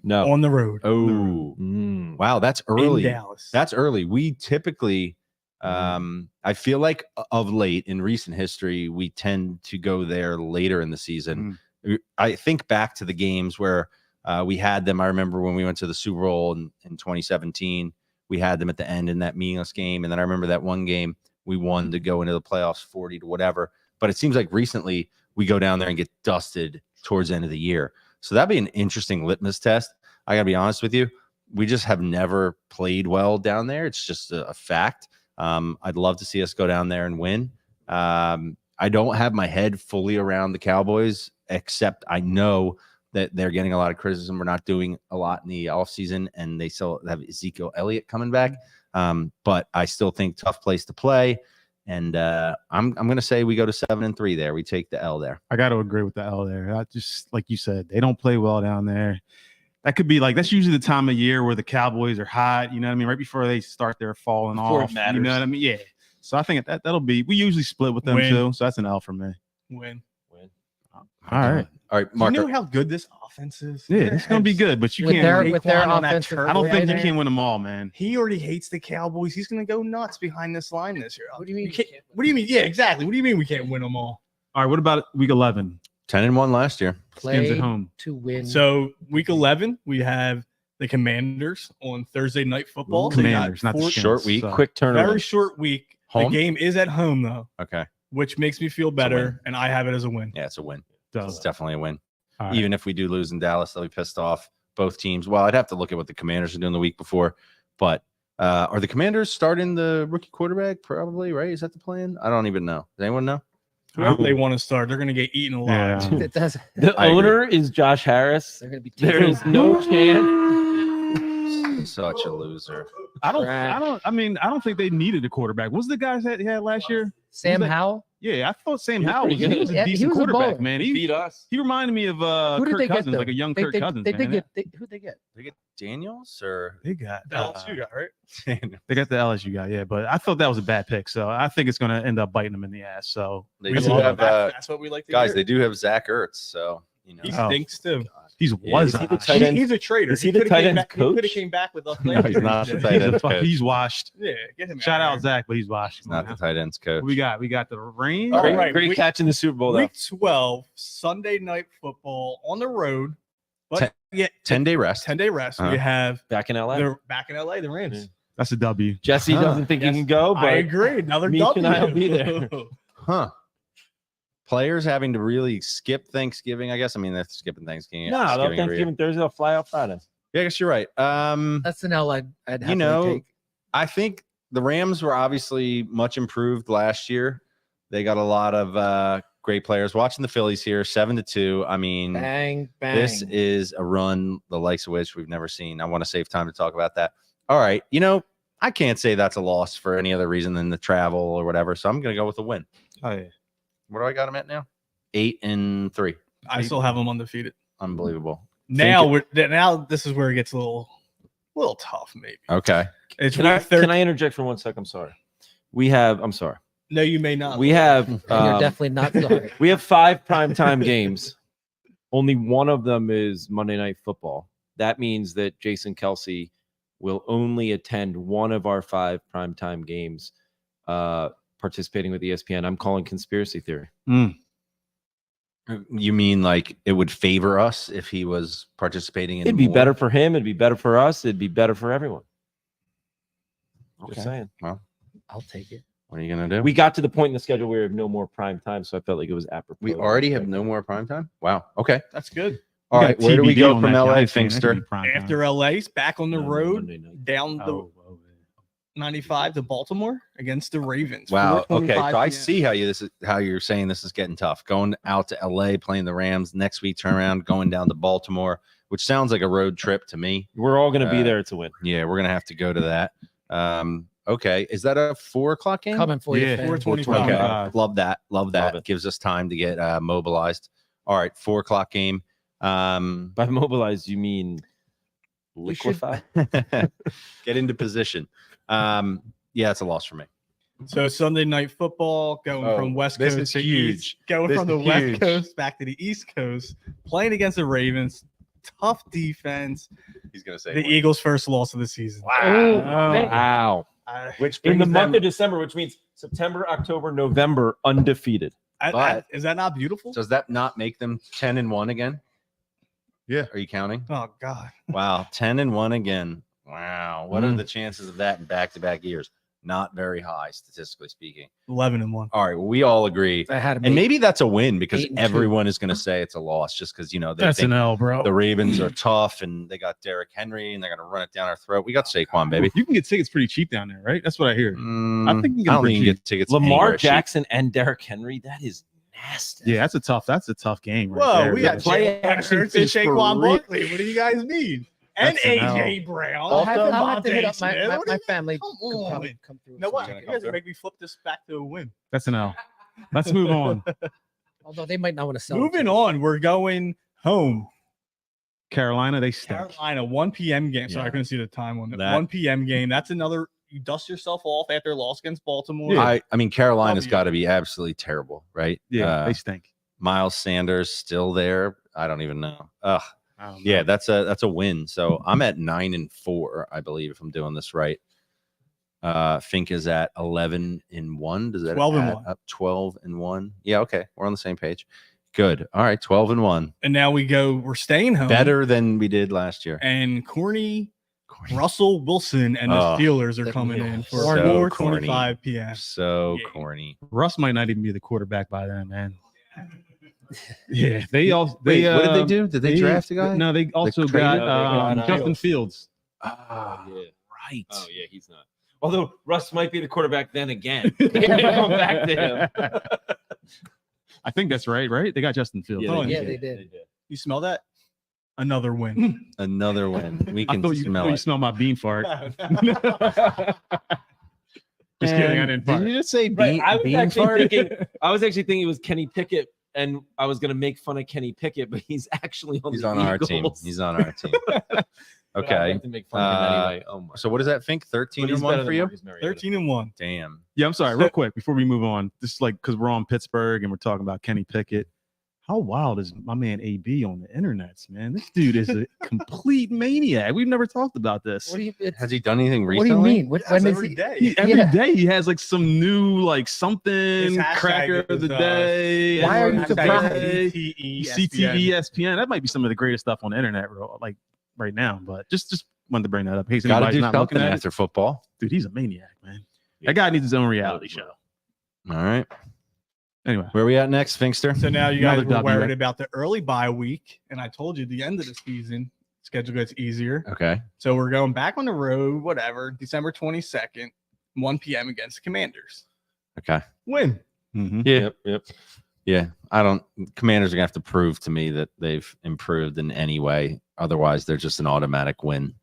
No. on the road. Oh, Mm. wow, that's in early. Dallas. That's early. We typically, I feel like of late in recent history, we tend to go there later in the season. I think back to the games where we had them. I remember when we went to the Super Bowl in 2017, we had them at the end in that meaningless game. And then I remember that one game we won to go into the playoffs 40 to whatever. But it seems like recently we go down there and get dusted towards the end of the year. So that'd be an interesting litmus test. I gotta be honest with you. We just have never played well down there. It's just a fact. I'd love to see us go down there and win. I don't have my head fully around the Cowboys, except I know that they're getting a lot of criticism. We're not doing a lot in the offseason, and they still have Ezekiel Elliott coming back. But I still think tough place to play. And I'm going to say we go to 7-3 there. We take the L there. I got to agree with the L there. I just like you said, they don't play well down there. That could be like that's usually the time of year where the Cowboys are hot. You know what I mean? Right before they start their falling Before it off. matters. You know what I mean? Yeah. So I think that'll be. We usually split with them Win. too. So that's an L for me. Win. All right. All right, You Mark. know how good this offense is. Yeah, it's gonna be good, but you With their can't. with their Saquon on that offensive turf. I don't think you coordinator. can win them all, man. He already hates the Cowboys. He's gonna go nuts behind this line this year. What do you mean? Can't, what do you mean? Yeah, exactly. What do you mean we can't win them all? All right. What about week 11? 10-1 last year. Skins Play at home. to win. So week 11, we have the Commanders on Thursday Night Football. Ooh, So you got Commanders, not the four- Skins. short week, So- Quick turnaround. very short week. Home? The game is at home though, Okay. which makes me feel win. better, and I have it as a win. Yeah, it's a win. So, It's definitely a win. all right. Even if we do lose in Dallas, they'll be pissed off. Both teams. Well, I'd have to look at what the Commanders are doing the week before. But are the Commanders starting the rookie quarterback? Probably, right? Is that the plan? I don't even know. Does anyone know? Whoever they want to start, they're gonna get eaten alive. Yeah. it does. The I agree. owner is Josh Harris. They're gonna be. There is no chance. Such a loser. I don't think they needed a quarterback. What was the guys that he had last year? Sam Who's that? Howell. Yeah, I thought Sam He was Howell pretty was, he good. was a Yeah, he decent was a quarterback, baller. man. He beat us. He reminded me of Who did Kirk they get Cousins, though? like a young They- Kirk they- Cousins. They man. did get. Who'd they get? They get Daniels or They got The LSU guy, right? they got the LSU guy, yeah. But I thought that was a bad pick, so I think it's going to end up biting them in the ass. So they We do love have that. That's what we like to guys. hear. They do have Zach Ertz, so you know. He Oh. stinks too. he's Yeah, was is he the washed. tight end? He's a traitor. Is he the coulda tight came ends back- He could have coach? came back with us. No, last he's year. not the Yeah. tight He's, end coach. he's washed. Yeah, get him Shout out there. Zach, but he's washed. He's not the tight ends coach. What we got? We got the Rams. All Great, right, great week- catch in the Super Bowl, though. Week 12, Sunday Night Football on the road. But Ten- yeah, 10-day rest. 10-day rest. Uh-huh. We have Back in LA. they're back in LA, the Rams. That's a W. Jesse Huh. doesn't think Yes, he can go, but I agree. Another Meek W. and I'll be there. Huh. Players having to really skip Thanksgiving, I guess. I mean, they're skipping Thanksgiving. no, they'll every year. Thanksgiving Thursday, they'll fly out Friday. Yeah, I guess you're right. That's an L. I'd happily take. I think the Rams were obviously much improved last year. They got a lot of great players. Watching the Phillies here, 7-2. I mean, Bang bang. this is a run the likes of which we've never seen. I want to save time to talk about that. All right, I can't say that's a loss for any other reason than the travel or whatever. So I'm going to go with a win. Oh yeah. What do I got them at now? 8-3. I still have them undefeated. Unbelievable. Now this is where it gets a little tough, maybe. Okay. It's Can I, week 13. can I interject for 1 sec? I'm sorry. I'm sorry. No, you may not. We have And you're definitely not sorry. we have 5 primetime games. Only one of them is Monday Night Football. That means that Jason Kelsey will only attend one of our 5 primetime games participating with ESPN. I'm calling conspiracy theory. You mean like it would favor us if he was participating in It'd be more? better for him. It'd be better for us. It'd be better for everyone. Just Okay. saying. I'll take it. What are you going to do? We got to the point in the schedule where we have no more prime time, so I felt like it was apropos. We already have no more prime time? Wow. Okay. That's good. All We right. got Where do we TBD go on from that LA, Giants game. That could Finkster? be prime time. After LA's back on the No, road, Monday night. down the Oh, yeah. 95 to Baltimore against the Ravens. Wow. Okay. So 4:25 I p.m. see how you're saying this is getting tough. Going out to LA, playing the Rams next week, turn around, going down to Baltimore, which sounds like a road trip to me. We're all going to be Uh, there to win. Yeah, we're gonna have to go to that. Okay. Is that a 4:00 game? Coming for you, Yeah, fam. 4:25. Okay. 25. Love that. Love that. Love it. Gives us time to get mobilized. All right, 4:00 game. By mobilize, you mean We should- liquefy? Get into position. Yeah, it's a loss for me. So Sunday Night Football going Oh, from West this Coast is to huge. East, going This from the is West huge. Coast back to the East Coast, playing against the Ravens. Tough defense. He's gonna say The Eagles' first loss of the season. Wow. which In the brings month them- of December, which means September, October, November, undefeated. But- is that not beautiful? Does that not make them 10-1 again? Yeah. Are you counting? Oh God. Wow, 10-1 again. Wow. What are Mm. the chances of that in back-to-back years? Not very high, statistically speaking. 11-1. All right, well, we all agree. I had to And maybe that's a win because 8-2. everyone is going to say it's a loss just because, they That's think an L, bro. the Ravens are tough and they got Derrick Henry and they're going to run it down our throat. We got Saquon, baby. You can get tickets pretty cheap down there, right? That's what I hear. I think you can I don't pretty think you cheap. get tickets. Lamar anywhere cheap. Jackson and Derrick Henry, that is nasty. Yeah, that's a tough game. Right Whoa, there. we got play Jalen action Hurts and is for Saquon real. Barkley. What do you guys mean? and That's an L. AJ Brown. I'll have Devontae to hit up Smith. my What do you family. Come Could on. probably come through. You know what? Gonna You come guys through. make me flip this back to a win. That's an L. Let's move on. Although they might not want to sell. Moving on, we're going home. Carolina, they stink. Carolina, 1 p.m. game. Sorry, Yeah. I couldn't see the time on it. That- 1 p.m. game. That's another. You dust yourself off after a loss against Baltimore. I mean, Carolina's W. got to be absolutely terrible, right? Yeah, they stink. Miles Sanders still there. I don't even know. Ugh. I don't know. Yeah, that's a win. So I'm at 9-4, I believe, if I'm doing this right. Fink is at 11-1. Does that 12-1. add up? 12-1. Yeah, okay. We're on the same page. Good. All right, 12-1. And now we're staying home. Better than we did last year. And Corny, Russell Wilson, and the Oh, Steelers are the- coming in for so 4:25 p.m. So Yeah. corny. Russ might not even be the quarterback by then, man. Yeah, they all. Wait, They what did they do? Did they draft a guy? No, they also traded? got Justin Fields. Ah, Yeah. right. Oh yeah, he's not. Although Russ might be the quarterback then again. Going back to him. I think that's right. Right? They got Justin Fields. Oh, Yeah, they did. You smell that? Another win. Another win. We I can thought you smell it. smell my bean fart. Just kidding. I didn't Did fart. you just say Right, bean, I was bean actually fart? thinking. I was actually thinking it was Kenny Pickett, and I was going to make fun of Kenny Pickett, but he's actually on. He's the on our team. Eagles. He's on our team. But I'd Okay. like to make fun of him anyway. Oh my! So what does that think? But he's 13-1 better for than you? Marcus Mariota. 13-1. Damn. Yeah, I'm sorry. Real quick before we move on, this is like because we're on Pittsburgh and we're talking about Kenny Pickett. How wild is my man AB on the internets, man? This dude is a complete maniac. We've never talked about this. What do you? Has he done anything What do recently? you mean? When is every he? day. Every Yeah. day he has like some new like something His hashtag cracker of is, the day. Why are you N-word of the surprised? day, CTE, CTE, ESPN. That might be some of the greatest stuff on the internet, like right now. But just wanted to bring that up. In case Got to anybody's do not looking something at it. after football. Dude, he's a maniac, man. That guy needs his own reality show. All right. Anyway, Where are we at next, Finkster? So now you guys Another were W, worried right? about the early bye week, and I told you the end of the season schedule gets easier. Okay. So we're going back on the road, whatever, December 22nd, 1 p.m. against the Commanders. Okay. Win. mhm. Yeah. Yep. Yeah. Commanders are going to have to prove to me that they've improved in any way. Otherwise, they're just an automatic win.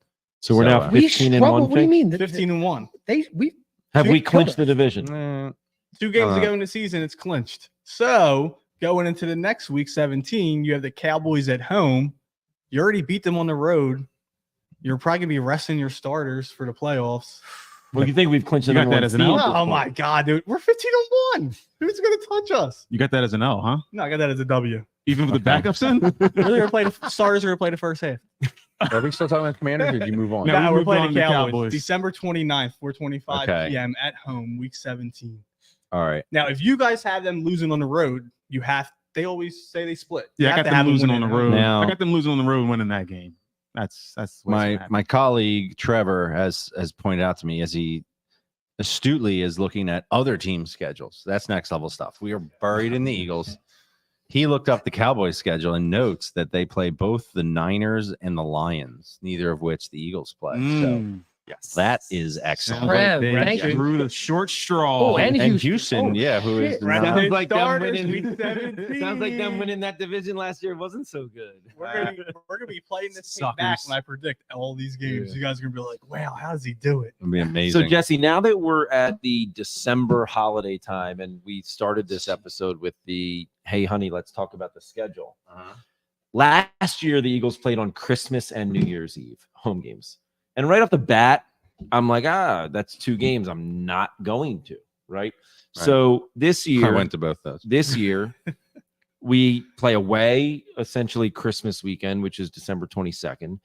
So we're So, now uh, 15 and struggle. 1. What do you Fink? mean? 15-1. We Have we Killed clinched us. the division? Eh, 2 games Uh, ago in the season, it's clinched. So going into the next week, 17, you have the Cowboys at home. You already beat them on the road. You're probably going to be resting your starters for the playoffs. Well, you think we've clinched the You got number that one as an seed L? at this Oh my point? God, dude. We're 15-1. Who's going to touch us? You got that as an L, huh? No, I got that as a starters Even with the backups in? are going to play the first half. Are we still talking about Commanders or did you move on? No, No, we we're moved playing on the to Cowboys. Cowboys. December 29th, 4:25 Okay. p.m. at home, week 17. All right. Now, if you guys have them losing on the road, they always say they split. You Yeah, I have got to have them losing on winning the at home. road. Now- I got them losing on the road and winning that game. That's what's gonna My happen. my colleague Trevor has pointed out to me as he astutely is looking at other teams' schedules. That's next level stuff. We are buried in the Eagles. He looked up the Cowboys schedule and notes that they play both the Niners and the Lions, neither of which the Eagles play. So Mm. Yes. that is Sounds excellent. like Rev, they thank you. drew the short straw. Oh, and And Houston. Houston, yeah, who is shit. Right not- now. Sounds like them Starters, winning. week 17. Sounds like them winning that division last year wasn't so good. We're gonna be playing this thing back Suckers. when I predict all these games. Yeah. You guys are gonna be like, "Wow, how does he do it?" it'd be amazing. So Jesse, now that we're at the December holiday time, and we started this episode with the "Hey, honey, let's talk about the schedule." Last year, the Eagles played on Christmas and New Year's Eve home games, and right off the bat, I'm like, that's 2 games I'm not going to. Right. So this I year, went to both those. this year we play away essentially Christmas weekend, which is December 22nd.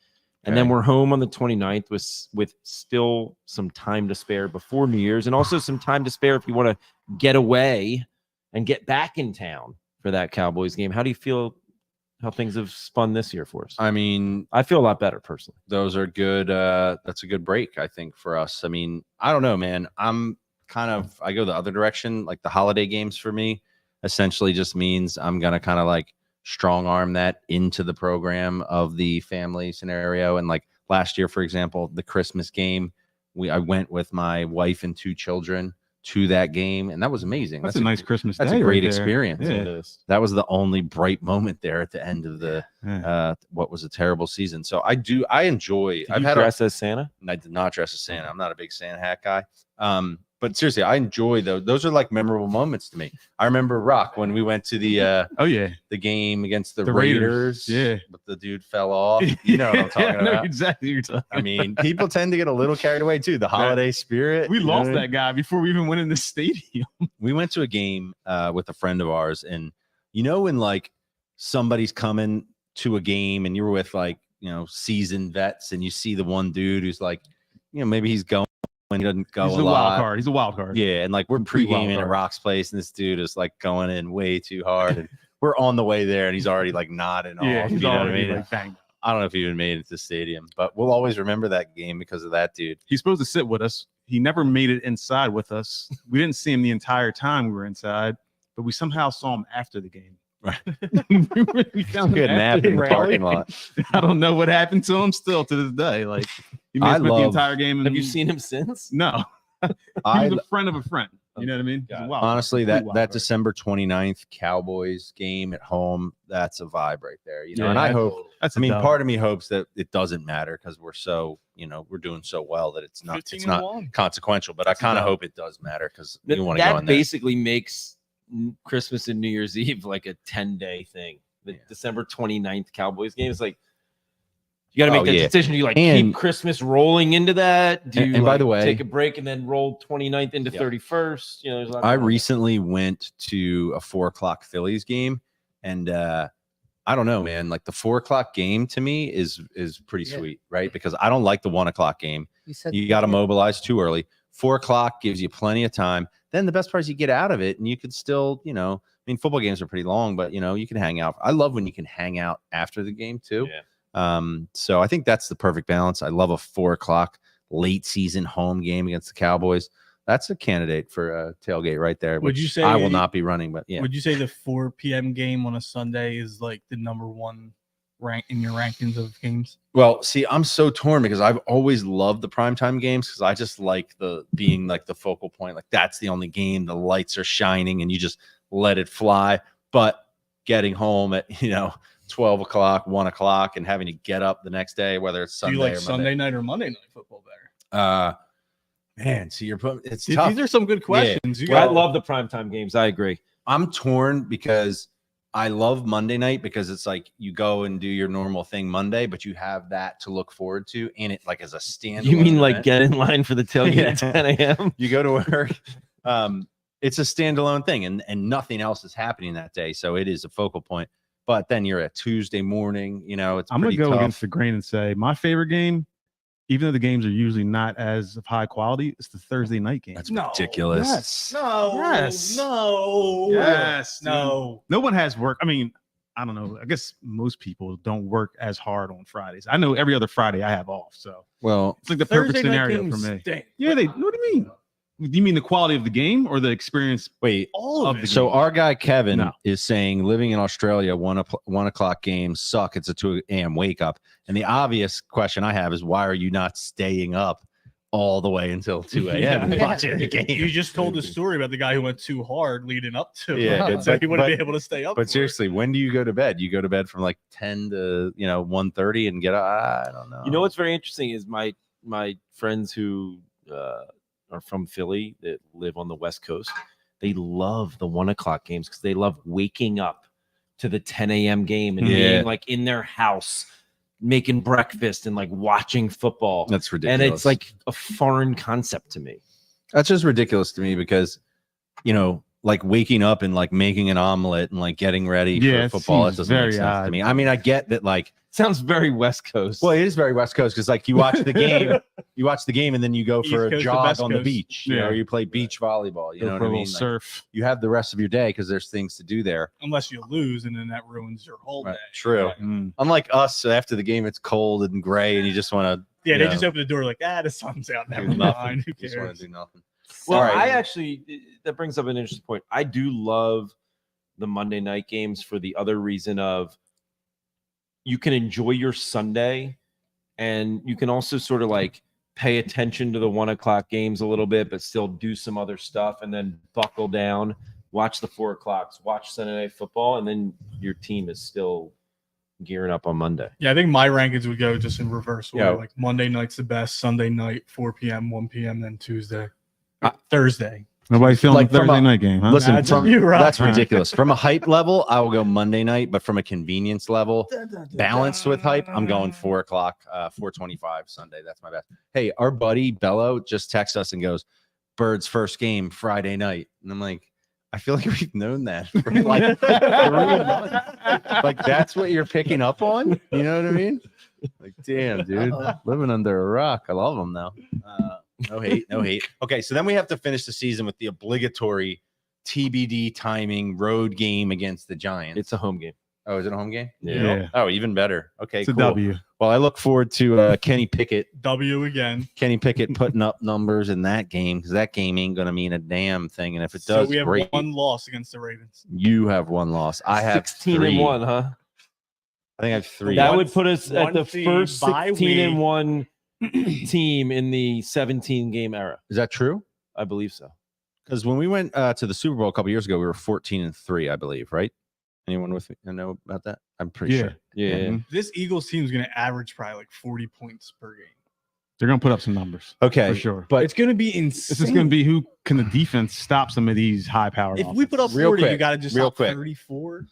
And then Okay. we're home on the 29th with still some time to spare before New Year's, and also some time to spare if you want to get away and get back in town for that Cowboys game. How do you feel how things have spun this year for us? I mean, I feel a lot better personally. those are good. That's a good break, I think, for us. I mean, I don't know, man. I go the other direction. Like the holiday games for me essentially just means I'm gonna kind of like strong arm that into the program of the family scenario. And like last year, for example, the Christmas game, I went with my wife and 2 children to that game, and that was amazing. That's a nice Christmas day. That's a great right there. experience. Yeah. That was the only bright moment there at the end of the what was a terrible season. So I enjoy. Did I've you had dress as Santa? I did not dress as Santa. I'm not a big Santa hat guy. But seriously, I enjoy those. Those are like memorable moments to me. I remember Rock when we went to the the game against the Raiders. Yeah, but the dude fell off. You know what I'm talking I know about. exactly what you're talking I mean, people tend to get a little carried away too. The holiday spirit. We you know lost what I mean? that guy before we even went in the stadium. We went to a game with a friend of ours, and when like somebody's coming to a game and you're with like seasoned vets, and you see the one dude who's like maybe he's going, he doesn't go He's a a lot. wild card. He's a wild card. Yeah, and like we're Complete wild pre-gaming at card. Rock's place, and this dude is like going in way too hard, and we're on the way there, and he's already like nodding Yeah, off. he's You know what I already mean? like banged. I don't know if he even made it to the stadium, but we'll always remember that game because of that dude. He's supposed to sit with us. He never made it inside with us. We didn't see him the entire time we were inside, but we somehow saw him after the game. Right. We found Good him nap after in the rally. parking lot. I don't know what happened to him still to this day. Like he may I have spent the love- entire game. Have you seen him since? No. He I was a friend of a friend. You know what I mean? He's a wild honestly card. that Complete wild that card. December 29th Cowboys game at home, that's a vibe right there. Yeah, And I that's- hope. That's I mean, a dub. part of me hopes that it doesn't matter because we're so we're doing so well that it's not 15-1. consequential. But I That's a kind of dub. hope it does matter because That, you want to go in there. basically makes Christmas and New Year's Eve like a 10-day thing. The December 29th Cowboys game is like you got to make that decision. Do you like And- keep Christmas rolling into that? Do you and by like, the way- take a break and then roll 29th into 31st? There's a lot of I recently went to a 4:00 Phillies game, and I don't know, man. Like the 4:00 game to me is pretty Yeah. sweet, right? Because I don't like the 1:00 game. You said You got to mobilize too early. 4:00 gives you plenty of time. Then the best part is you get out of it, and you could still, I mean, football games are pretty long, but you can hang out. I love when you can hang out after the game too. Yeah. So I think that's the perfect balance. I love a 4:00 late season home game against the Cowboys. That's a candidate for a tailgate right there. Would which you say- I will not be running? But yeah, Would you say the 4 p.m. game on a Sunday is like the number one rank in your rankings of games? well, see, I'm so torn because I've always loved the primetime games because I just like being like the focal point. Like that's the only game. The lights are shining and you just let it fly. But getting home at 12 o'clock, 1 o'clock, and having to get up the next day, whether it's Do Sunday you like or Sunday Monday. night or Monday night football better? Man, see, it's tough. These are some good questions. You I got- love the primetime games. I agree. I'm torn because I love Monday night because it's like you go and do your normal thing Monday, but you have that to look forward to, and it like as a standalone. You mean like event. get in line for the tailgate Yeah. at 10 a.m.? You go to work. It's a standalone thing, and nothing else is happening that day, so it is a focal point. But then you're at Tuesday morning. It's I'm gonna pretty go tough. against the grain and say my favorite game, even though the games are usually not as of high quality, it's the Thursday night game. That's No. ridiculous. Yes. No. Yes. No. Yes. No. No one has work. I mean, I don't know. I guess most people don't work as hard on Fridays. I know every other Friday I have off, so Well, it's like the perfect Thursday night scenario for games me. stink. Yeah, they. What do you mean? Do you mean the quality of the game or the experience wait. All of of it. the So game? our guy Kevin No. is saying living in Australia, 1 o'clock games suck. It's a 2 a.m. wake up. And the obvious question I have is why are you not staying up all the way until 2 a.m. Yeah. watching the game? You just told the story about the guy who went too hard leading up to Yeah, it, so but- he wouldn't be but- able to stay up. But for it. seriously, when do you go to bed? You go to bed from like 10 to 1:30 and get I don't know. You know what's very interesting is my friends who are from Philly that live on the West Coast. They love the 1 o'clock games because they love waking up to the 10 a.m. game and Yeah. being like in their house making breakfast and like watching football. That's ridiculous. And it's like a foreign concept to me. that's just ridiculous to me because like waking up and like making an omelet and like getting ready Yeah, for it football. It seems doesn't make very sense to odd. me. I mean, I get that like Sounds very West Coast. well, it is very West Coast because like you watch the game, and then you go for East a Coast to jog West on the Coast. beach, Yeah. or you play beach volleyball. You Go know what for I a mean? little Like, surf. you have the rest of your day because there's things to do there. unless you lose, and then that ruins your whole Right. day. True. Mm. Unlike us, after the game, it's cold and gray, and you just want to Yeah, they Yeah. just open the door like, the sun's out. Never do nothing. mind. Who Just want cares? to do nothing. Well, All right. I actually that brings up an interesting point. I do love the Monday night games for the other reason of you can enjoy your Sunday and you can also sort of like pay attention to the 1:00 games a little bit, but still do some other stuff, and then buckle down, watch the 4 o'clocks, watch Sunday Night Football, and then your team is still gearing up on Monday. Yeah, I think my rankings would go just in reverse order. Yeah. Like Monday night's the best, Sunday night 4 p.m., 1 p.m., then Tuesday, Thursday. Nobody's feeling Like the from Thursday a- night game, huh? Listen, That's from, you, Rob. that's ridiculous. From a hype level, I will go Monday night, but from a convenience level, balanced with hype, I'm going 4 o'clock, 4:25 Sunday. That's my best. Hey, our buddy Bello just texts us and goes, "Birds first game Friday night," and I'm like, I feel like we've known that for like 3 months. Like that's what you're picking up on. You know what I mean? Like, damn, dude, living under a rock. I love them though. No hate, no hate. Okay, so then we have to finish the season with the obligatory TBD timing road game against the Giants. It's a home game. Oh, is it a home game? Yeah. Oh, even better. Okay, It's a cool. W. Well, I look forward to Kenny Pickett W again. putting up numbers in that game because that game ain't gonna mean a damn thing. And if it So does, we have great. one loss against the Ravens. You have one loss. I have 16-1, huh? I think I have 3. That One- would put us at one the seed first bye 16-1 team in the 17-game era. Is that true? I believe so. Because when we went to the Super Bowl a couple years ago, we were 14-3, I believe, right? Anyone with me know about that? I'm pretty sure. Yeah. Mhm. This Eagles team is going to average probably like 40 points per game. They're gonna put up some numbers Okay, for sure. but It's going to be insane. This is gonna be who can the defense stop some of these high powered. If we put up Real 40, you quick, got to just real stop quick. 34.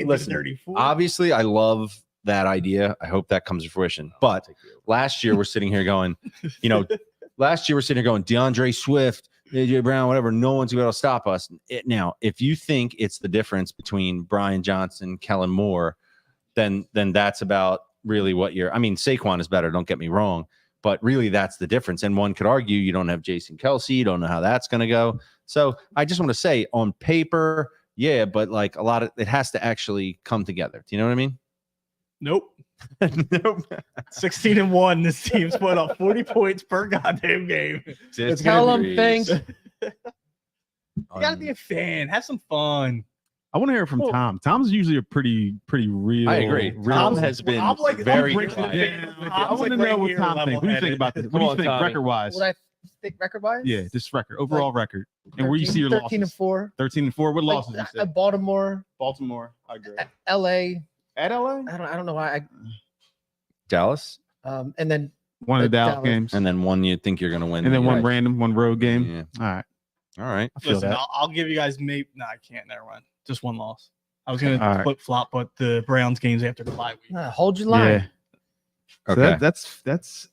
Listen, 34. obviously, I love that idea. I hope that comes to fruition. But last year, we're sitting here going, DeAndre Swift, AJ Brown, whatever. No one's going to be able to stop us. Now, if you think it's the difference between Brian Johnson, Kellen Moore, then that's about really what you're. I mean, Saquon is better. Don't get me wrong. But really, that's the difference. And one could argue you don't have Jason Kelsey. You don't know how that's going to go. So I just want to say on paper, yeah, but like a lot of it has to actually come together. Do you know what I mean? Nope. Nope. 16-1. This team's put up 40 points per goddamn game. It's Tell gonna them be- thanks. You got to be a fan. Have some fun. I want to hear from Well- Tom. Tom's usually a pretty real. I agree. Real, Tom has been I'm like- very I'm breaking quiet. it Yeah, down. I Tom's want to like know right what here, Tom thinks. What do you think about this? What do Come you on, think Tommy. record wise? What I think record wise? Yeah, just record, overall record, and where you see your 13 losses. and 4. 13-4. What losses? You Like, said? Baltimore, Baltimore. I agree. LA. At LA, I don't know why. Dallas, And then one of the Dallas Dallas. games, and then one you think you're going to win, and then one right. random, one road game. Yeah. All right, All right. I feel Listen, that. I'll give you guys maybe. No, I can't. Never mind. Just one loss. I was All going to right. flip flop, but the Browns games after the bye week. hold your line. Yeah. So Okay. that's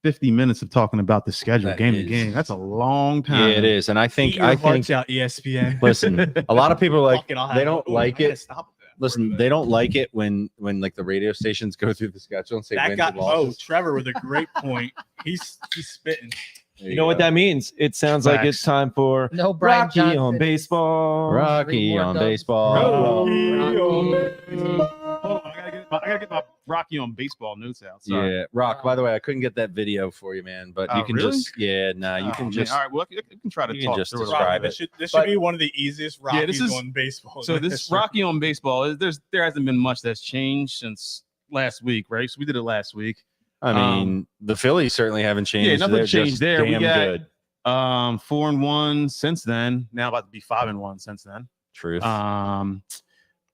50 minutes of talking about the schedule, That game to is- game. That's a long Yeah, time. it is, and I Eat think your hearts out, ESPN. Listen, a lot of people are like Fuck it, I'll have they it. don't Ooh, like I gotta it. stop with that. Listen, they don't like it when like the radio stations go through the schedule and say That wins got and losses. Trevor with a great point. He's spitting. There You know what go. that means? It sounds like it's Facts. time for No Brian Rocky Johnson. on baseball. Rocky Three more on dubs. baseball. Hold on, I gotta get my Rocky on baseball notes out. Sorry. Yeah, Rock. By the way, I couldn't get that video for you, man. But you Oh, can really? just you Oh, can man. just all right. Well, you can try to you can talk just through it. describe Rocky, it. this But- should be one of the easiest Rockies this is- on baseball. So this Rocky on baseball, there hasn't been much that's changed since last week, right? So we did it last week. I mean, the Phillies certainly haven't changed. Yeah, nothing They're changed just there. We Damn got- good. 4-1 since then. Now about to be 5-1 since then. Truth.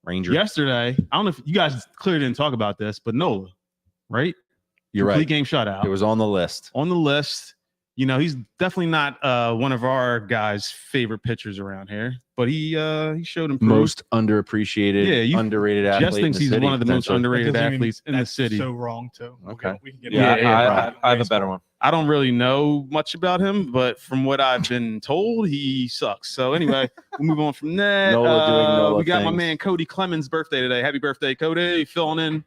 Ranger. Yesterday, I don't know if you guys clearly didn't talk about this, but Nola, right? You're Complete right. game shutout. It was on the list. On the list. You know, he's definitely not one of our guys' favorite pitchers around here, but he showed improved. Most underappreciated, Yeah, you- underrated athlete. Jess in thinks the he's city, one of the most potentially. underrated Doesn't even- athletes in the that's city. So wrong too. Okay. We can get Yeah, back to Rocky I have a baseball. better one. I don't really know much about him, but from what I've been told, he sucks. So anyway, we'll move on from that. Nola doing Nola we got my things. man Cody Clemens' birthday today. Happy birthday, Cody! Filling in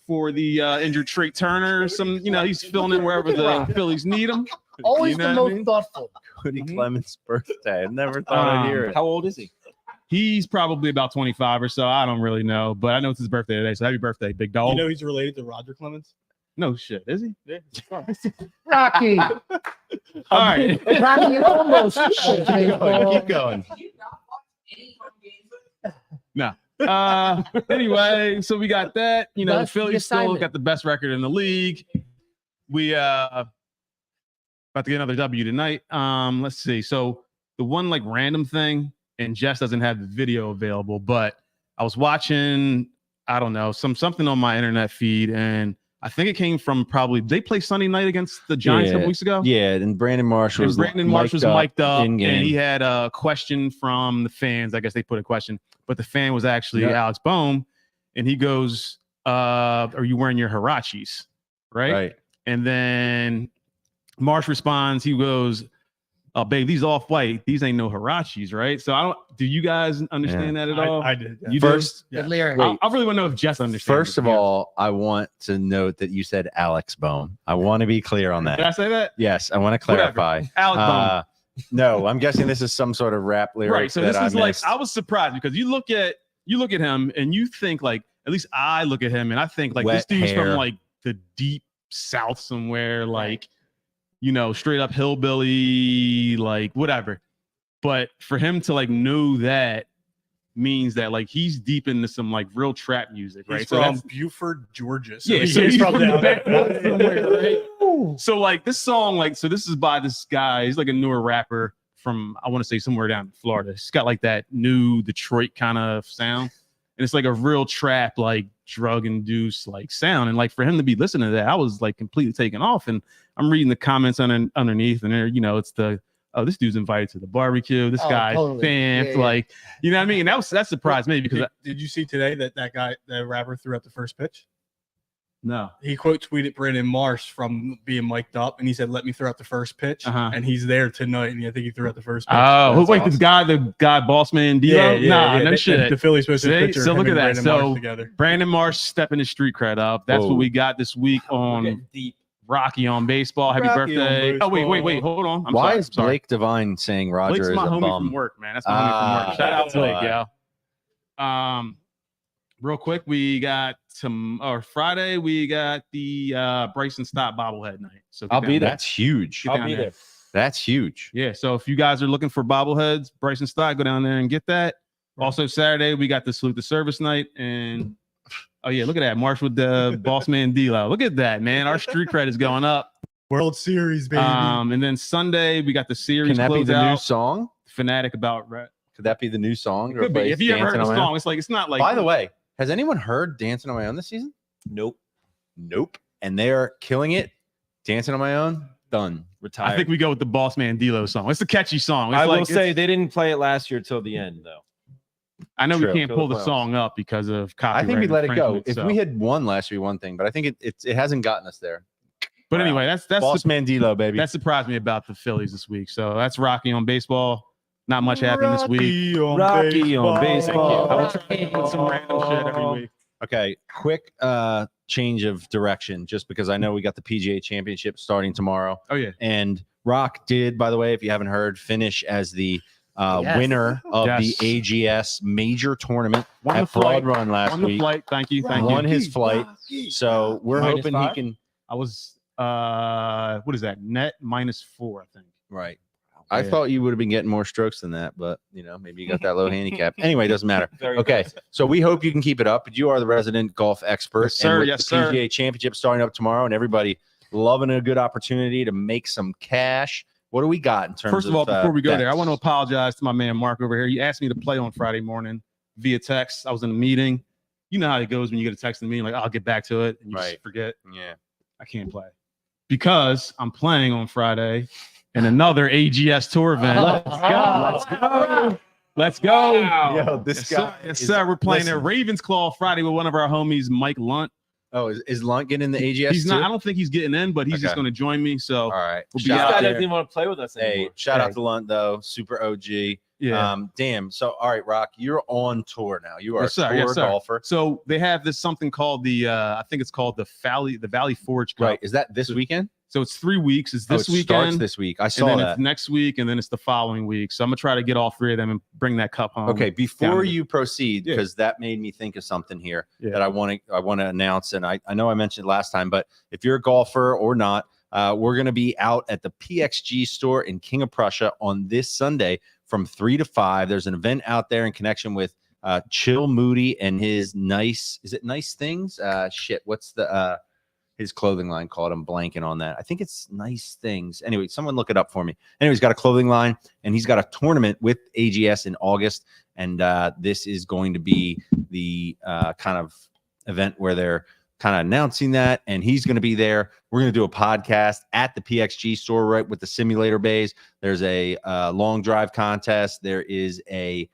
for the injured Trey Turner. He's filling in wherever the Phillies need him. Always You know the what I most mean? thoughtful. Cody Clemens' birthday. I never thought I'd hear it. How old is he? He's probably about 25 or so. I don't really know, but I know it's his birthday today. So happy birthday, big dog. You know he's related to Roger Clemens. No shit, is he? Yeah. Rocky. All right. Rocky almost. Keep going. Anyway, so we got that. You know, the That's the Phillies still assignment. got the best record in the league. We About to get another W tonight. Let's see. So the one like random thing, and Jess doesn't have the video available, but I was watching, I don't know, something on my internet feed, and I think it came from probably they played Sunday night against the Giants a couple weeks ago. Yeah, and Brandon Marsh was mic'd up, in-game. and he had a question from the fans. I guess they put a question, but the fan was actually Alex Bohm, and he goes, "Are you wearing your Hirachis?" Right. And then Marsh responds, he goes, "Oh, babe, these off-white. These ain't no Hirachis, right?" So I don't. Do you guys understand that at all? I did. Yeah. You First, did? Good lyric. I really want to know if Jess understands. First of all, I want to note that you said Alex Bohm. I want to be clear on did I that. say that? Yes, I want to clarify. Alex Bohm. No, I'm guessing this is some sort of rap lyric. Right. So that this I is like missed. I was surprised because you look at him and you think like, at least I look at him and I think like this Wet dude's hair. from like the deep South somewhere, like straight up hillbilly, like whatever. But for him to like know that means that like he's deep into some like real trap music, right? He's So from that's Buford, Georgia. so he's he's from down the back there. somewhere, right? So like this song, like so this is by this guy. He's like a newer rapper from I want to say somewhere down in Florida. He's got like that new Detroit kind of sound, and it's like a real trap, like drug induced like sound. And like for him to be listening to that, I was like completely taken off. And I'm reading the comments underneath, and there, it's the this dude's invited to the barbecue. This guy's totally. vamped, like you know what I mean. And that surprised me because Did you see today that guy, the rapper, threw out the first pitch? no. He quote tweeted Brandon Marsh from being mic'd up, and he said, "Let me throw out the first pitch." Uh-huh. And he's there tonight, and I think he threw out the first pitch. Oh, That's wait, awesome. the guy, boss man, D-Lo? No The- shit. The Phillies posted a See? picture. So of look him at and that. Brandon So Marsh together. Brandon Marsh stepping his street cred up. That's Whoa. what we got this week on Rocky on Baseball. Happy Rocky on birthday. Oh, wait, Baseball. hold on. Why sorry, is sorry. Blake Devine saying Roger Blake's is my a homie bum? from work, man. That's my homie from work. Shout out to Blake, that's yo. Real quick, we got Friday, we got the Bryson Stott bobblehead night. So get I'll down be there. That's huge. Get down there. That's huge. Yeah, so if you guys are looking for bobbleheads, Bryson Stott, go down there and get that. Also, Saturday, we got the Salute the Service night. And, oh, yeah, look at that. Marsh with the boss man D-Lo. Look at that, man. Our street cred is going up. World Series, baby. And then Sunday, we got the series Can that be close the new out. song? Fanatic about rap. Could that be the new song? to Could be. replace If you ever heard Dancing the on My Own? song, it's like, it's not like. By the way, has anyone heard Dancing on My Own this season? Nope. Nope. And they're killing it. Dancing on My Own, done. Retired. I think we go with the boss man D-Lo song. It's a catchy song. It's I like, will say they didn't play it last year till the end, though. I know True. we can't Till pull the the playoffs. song up because of I copyright. think we let it go. infringement, If so. we had won last year, one thing, but I think it hasn't gotten us there. But anyway, that's Boss Man D-Lo, baby. that surprised me about the Phillies this week. So that's Rocky on baseball. Not much happened this week. Rocky on baseball. I will try to put some random shit every week. Okay, quick change of direction, just because I know we got the PGA Championship starting tomorrow. Oh yeah. And Rock did, by the way, if you haven't heard, finish as the Yes. winner of Yes. the AGS major tournament Won the at Broad flight. Run last On the week. flight. Thank you. Thank Won you. his flight. So we're Minus hoping 5? he can. I was what is that? Net -4, I think. Right. I Yeah. thought you would have been getting more strokes than that, but maybe you got that low handicap. Anyway, it doesn't matter. Very Okay, impressive. so we hope you can keep it up. But you are the resident golf expert. Yes, sir. And with Yes, the sir. PGA Championship starting up tomorrow, and everybody loving a good opportunity to make some cash. What do we got in terms First of all, before we go there, I bets? want to apologize to my man Mark over here. He asked me to play on Friday morning via text. I was in a meeting. You know how it goes when you get a text in the meeting, like I'll get back to it, and you Right. just forget. Yeah. I can't play because I'm playing on Friday in another AGS tour event. Let's go. Let's go. Yo, this Yes, guy. sir. Yes, is- sir. We're playing at listen. Ravens Claw Friday with one of our homies, Mike Lunt. Oh, is Lunt getting in the AGS? He's not. too? I don't think he's getting in, but he's just Okay. going to join me. So All right. We'll be This out guy there. doesn't even want to play with us Hey, anymore. shout out to Lunt though, super OG. yeah. Damn. So, all right, Rock, you're on tour now. You are Yes, sir. a Yes, tour sir. golfer, So they have this something called the I think it's called the Valley Forge Cup. right? Is that this weekend? So it's 3 weeks. It's Oh, this it starts weekend. this week. I and saw then that. it's next week, and then it's the following week. So I'm gonna try to get all 3 of them and bring that cup home. Okay, before down. you proceed, Yeah. because that made me think of something here Yeah. that I want to announce, and I know I mentioned it last time, but if you're a golfer or not, we're going to be out at the PXG store in King of Prussia on this Sunday from 3 to 5. There's an event out there in connection with Chill Moody and his nice things? What's the his clothing line called. I'm blanking on that. I think it's Nice Things. Anyway, someone look it up for me. Anyway, he's got a clothing line, and he's got a tournament with AGS in August. And this is going to be the kind of event where they're kind of announcing that, and he's going to be there. We're going to do a podcast at the PXG store, right with the simulator bays. There's a long drive contest. There is a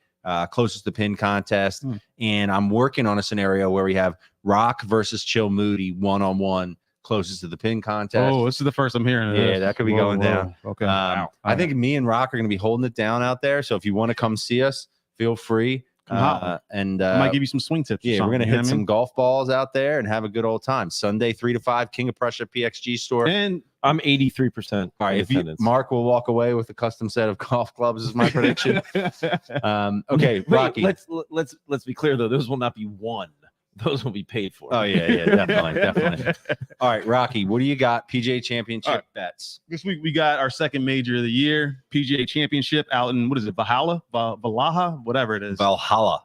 closest to pin contest. And I'm working on a scenario where we have Rock versus Chill Moody one-on-one closest to the pin contest. Oh, this is the first I'm hearing of Yeah, this. that could be going down. Okay. I think me and Rock are going to be holding it down out there. So if you want to come see us, feel free. And I might give you some swing tips. Yeah, we're gonna hit some golf balls out there and have a good old time. Sunday, 3 to 5, King of Prussia PXG store. And I'm 83%. all right, Mark will walk away with a custom set of golf clubs is my prediction. Okay, Rocky. Let's be clear though. Those will not be won. Those will be paid for. Oh yeah, definitely. All right, Rocky, what do you got? PGA Championship bets. This week we got our second major of the year, PGA Championship out in, what is it, Valhalla, whatever it is. Valhalla.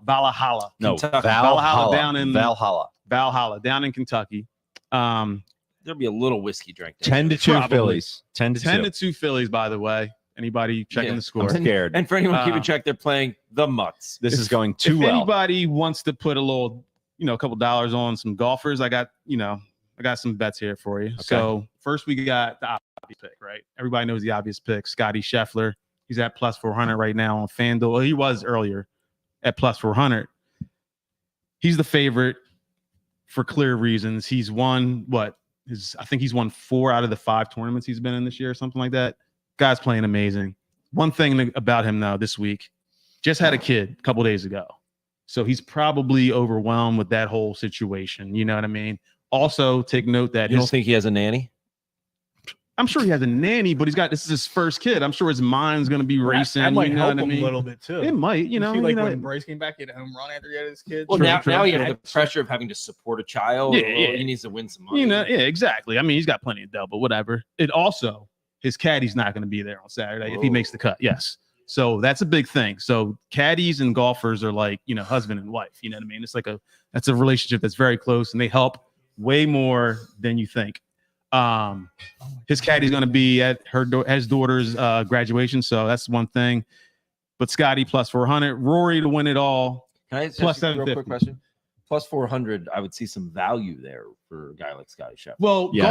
No, Kentucky. Valhalla down in Valhalla down in Kentucky. There'll be a little whiskey drink. 10 to 2 Probably. Phillies. 10 to 2 Phillies, by the way. Anybody checking the score? I'm scared. And for anyone keeping track, they're playing the Mutts. This is going too if well. anybody wants to put a little, a couple dollars on some golfers, I got some bets here for you. Okay. So first we got the obvious pick, right? Everybody knows the obvious pick, Scotty Scheffler. He's at plus 400 right now on FanDuel. Well, he was earlier at plus 400. He's the favorite for clear reasons. He's won I think he's won 4 out of the 5 tournaments he's been in this year or something like that. Guy's playing amazing. One thing about him though, this week, just had a kid a couple days ago. So he's probably overwhelmed with that whole situation. You know what I mean? Also, take note that You don't think he has a nanny? I'm sure he has a nanny, but this is his first kid. I'm sure his mind's going to be racing. That might you know help what I him mean? a little bit too. It might, See, like when Bryce came back, he had a home run after he had his kids. Well, True, now he true. has the pressure of having to support a child. Yeah, yeah. He needs to win some money. yeah, exactly. I mean, he's got plenty of dough, but whatever. It also, his caddy's not going to be there on Saturday if he makes the cut. Yes. So that's a big thing. So caddies and golfers are like, husband and wife. You know what I mean? It's like that's a relationship that's very close, and they help way more than you think. His caddy's going to be at his daughter's graduation, so that's one thing. But Scotty plus 400, Rory to win it all. Can I plus ask you a real 750. quick question? Plus 400, I would see some value there for a guy like Scotty Scheffler. Well, Yes.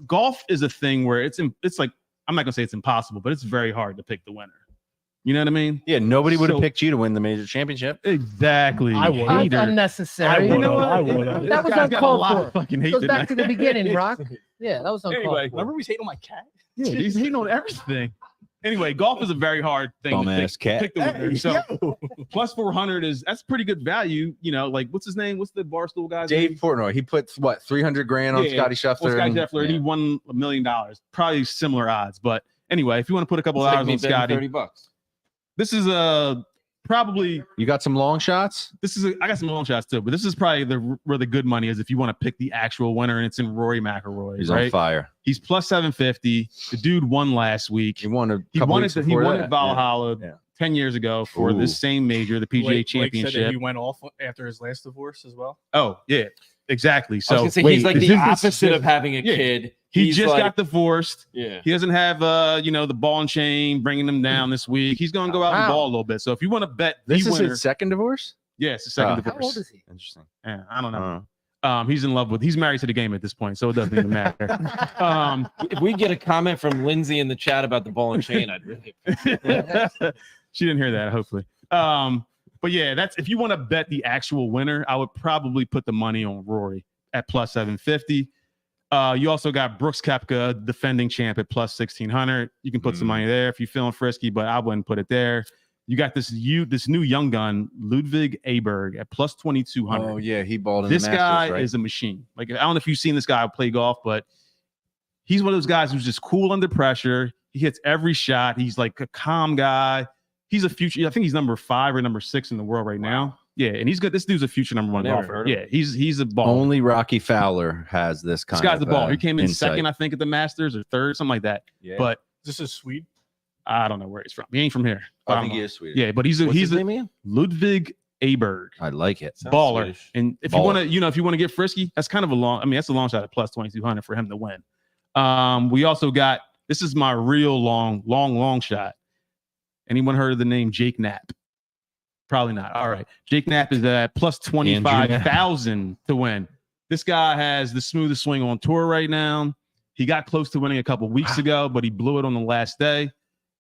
golf is a thing where it's like, I'm not going to say it's impossible, but it's very hard to pick the winner. You know what I mean? Yeah, nobody would have So- picked you to win the major championship. Exactly. I would. That's Hater. unnecessary. I You know would've. what? I would've. That was This guy's got a uncalled lot for. of fucking hate Goes back to tonight. the beginning, Rock. Yeah, that was uncalled Anyway, for. Remember we hating on my cat? Yeah, he's hating on everything. Anyway, golf is a very hard thing Dumbass to cat. pick the winner. So yo. plus 400 that's pretty good value. Like what's his name? What's the Barstool guy's name? Dave Portnoy, he put what, 300 grand on Yeah, Scotty Scheffler. Well, Scotty and- Scheffler, yeah. he won $1 million. Probably similar odds, but anyway, if you want to put a couple It's like dollars me on betting Scotty, $30. this is probably You got some long shots? I got some long shots too, but this is probably where the good money is if you want to pick the actual winner, and it's in Rory McIlroy. He's on right? fire. He's plus 750. The dude won last week. He won a He couple won weeks it. He before won that. at Valhalla Yeah. 10 years ago for Ooh. this same major, the PGA Blake said that Championship. he went off after his last divorce as well. Oh yeah, exactly. I was So gonna say wait, he's like is the this- opposite of having a Yeah. kid. he He's just like- got divorced. Yeah. He doesn't have the ball and chain bringing him down this week. He's going to go out and Wow. ball a little bit. So if you want to bet This the is winner, his second divorce? yeah, it's the second Oh. How divorce. old is he? Interesting. Yeah, I don't know. Uh, He's married to the game at this point, so it doesn't even matter. If we get a comment from Lindsay in the chat about the ball and chain, I'd really. She didn't hear that, hopefully. But yeah, that's if you want to bet the actual winner, I would probably put the money on Rory at plus 750. You also got Brooks Koepka, defending champ, at plus 1600. You can put some money there if you're feeling frisky, but I wouldn't put it there. You got this new young gun, Ludwig Aberg, at plus 2200. oh, yeah, he balled in This the Masters, guy right? is a machine. Like, I don't know if you've seen this guy play golf, but he's one of those guys who's just cool under pressure. He hits every shot. He's like a calm guy. He's a future. I think he's number 5 or number 6 in the world right now. Yeah, and he's good. This dude's a future number 1 Never golfer. heard of Yeah, he's a ball. Only Rocky Fowler has this This kind guy's of the ball. He came in insight. second, I think, at the Masters, or third, something like that. Yeah. But This is Swede. I don't know where he's from. He ain't from here. I think he is Swedish. Yeah, but he's What's a his name again? Ludwig Aberg. I like it. Sounds Baller. Swedish. And if Baller. you want to, if you want to get frisky, that's kind of a long. I mean, that's a long shot at plus 2,200 for him to win. We also got. This is my real long shot. Anyone heard of the name Jake Knapp? Probably not. All right. Jake Knapp is at plus 25,000 to win. This guy has the smoothest swing on tour right now. He got close to winning a couple weeks ago, but he blew it on the last day.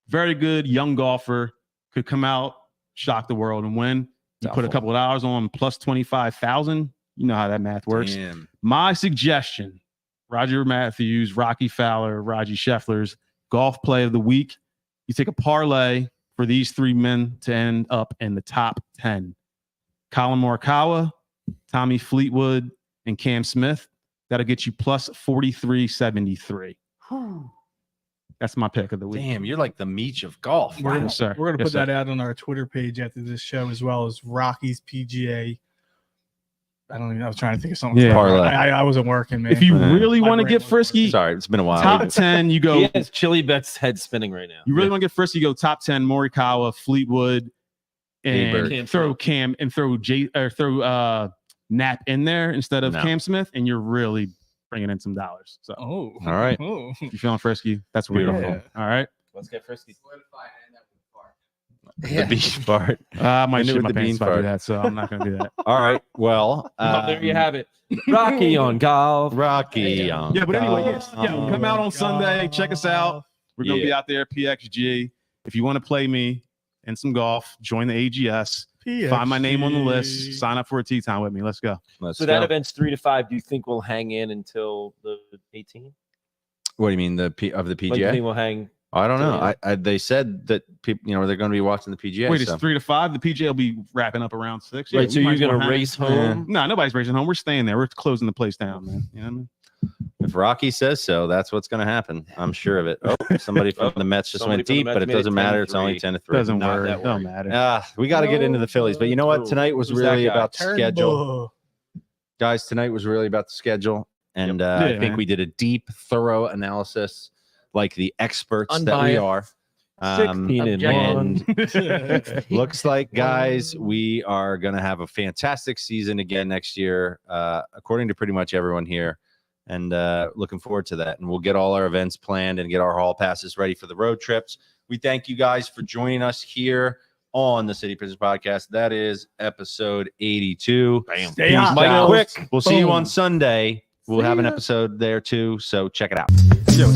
Very good young golfer. Could come out, shock the world, and win. You put a couple of dollars on plus 25,000. You know how that math works. Damn. My suggestion: Roger Matthews, Rocky Fowler, Raji Scheffler's golf play of the week. You take a parlay for these three men to end up in the top 10. Colin Morikawa, Tommy Fleetwood, and Cam Smith. That'll get you plus 43.73. That's my pick of the week. Damn, you're like the Meach of golf. We're, Yes, sir. we're going to Yes, put that sir. out on our Twitter page after this show, as well as Rocky's PGA. I don't even. I was trying to think of something. Yeah. Parlay. I wasn't working, man. If you Man. really My want to brain get wasn't frisky, Sorry, it's been a while. top 10, you go. He has Chili Bet's head spinning right now. You really want to get frisky, you go top 10, Morikawa, Fleetwood, Aberg. and throw Cam and throw Knapp in there instead of No. Cam Smith, and you're really bringing in some dollars. So Oh, All right. Oh. if you're feeling frisky, that's beautiful. Yeah. All right. Let's get frisky. The beach part. I might Hit it shit with my the pants bean if I do fart. that, so I'm not going to do that. All right. Well, There you have it. Rocky on golf. Rocky on. Yeah, but anyway, golf. yes, come out on Sunday. Check us out. We're going to be out there at PXG. If you want to play me in some golf, join the AGS. Find my name on the list. Sign up for a tee time with me. Let's go. Let's So that go. event's 3 to 5. Do you think we'll hang in until the 18th? What do you mean the P of the Like, do you PGA? think we'll hang? I don't know. Yeah. I they said that people, they're going to be watching the PGA. Wait, so. it's 3 to 5. The PGA will be wrapping up around 6. Right, so we might you're as well gonna hang. race home? No, nobody's racing home. We're staying there. We're closing the place down, man. You know what I mean? If Rocky says so, that's what's going to happen. I'm sure of it. Oh, somebody from the Mets just Somebody went from the deep, Mets but it made it doesn't matter. It's only 10-3. 10 to 3. Doesn't Not worry. that Don't worried. matter. We got to get into the Phillies, but you know what? Ooh. Tonight was Who's really that guy? about the schedule. Turnbull. Guys, tonight was really about the schedule. And Yep. I Yeah, think man. we did a deep, thorough analysis like the experts that we are. 16 and and 1. looks like, guys, we are going to have a fantastic season again next year, according to pretty much everyone here. And looking forward to that. And we'll get all our events planned and get our hall passes ready for the road trips. We thank you guys for joining us here on the City Pizzas Podcast. That is episode 82. Bam. Stay hot, Mike guys. Quick. We'll see you Boom. on Sunday. We'll have an episode there too. So check it out. Yo,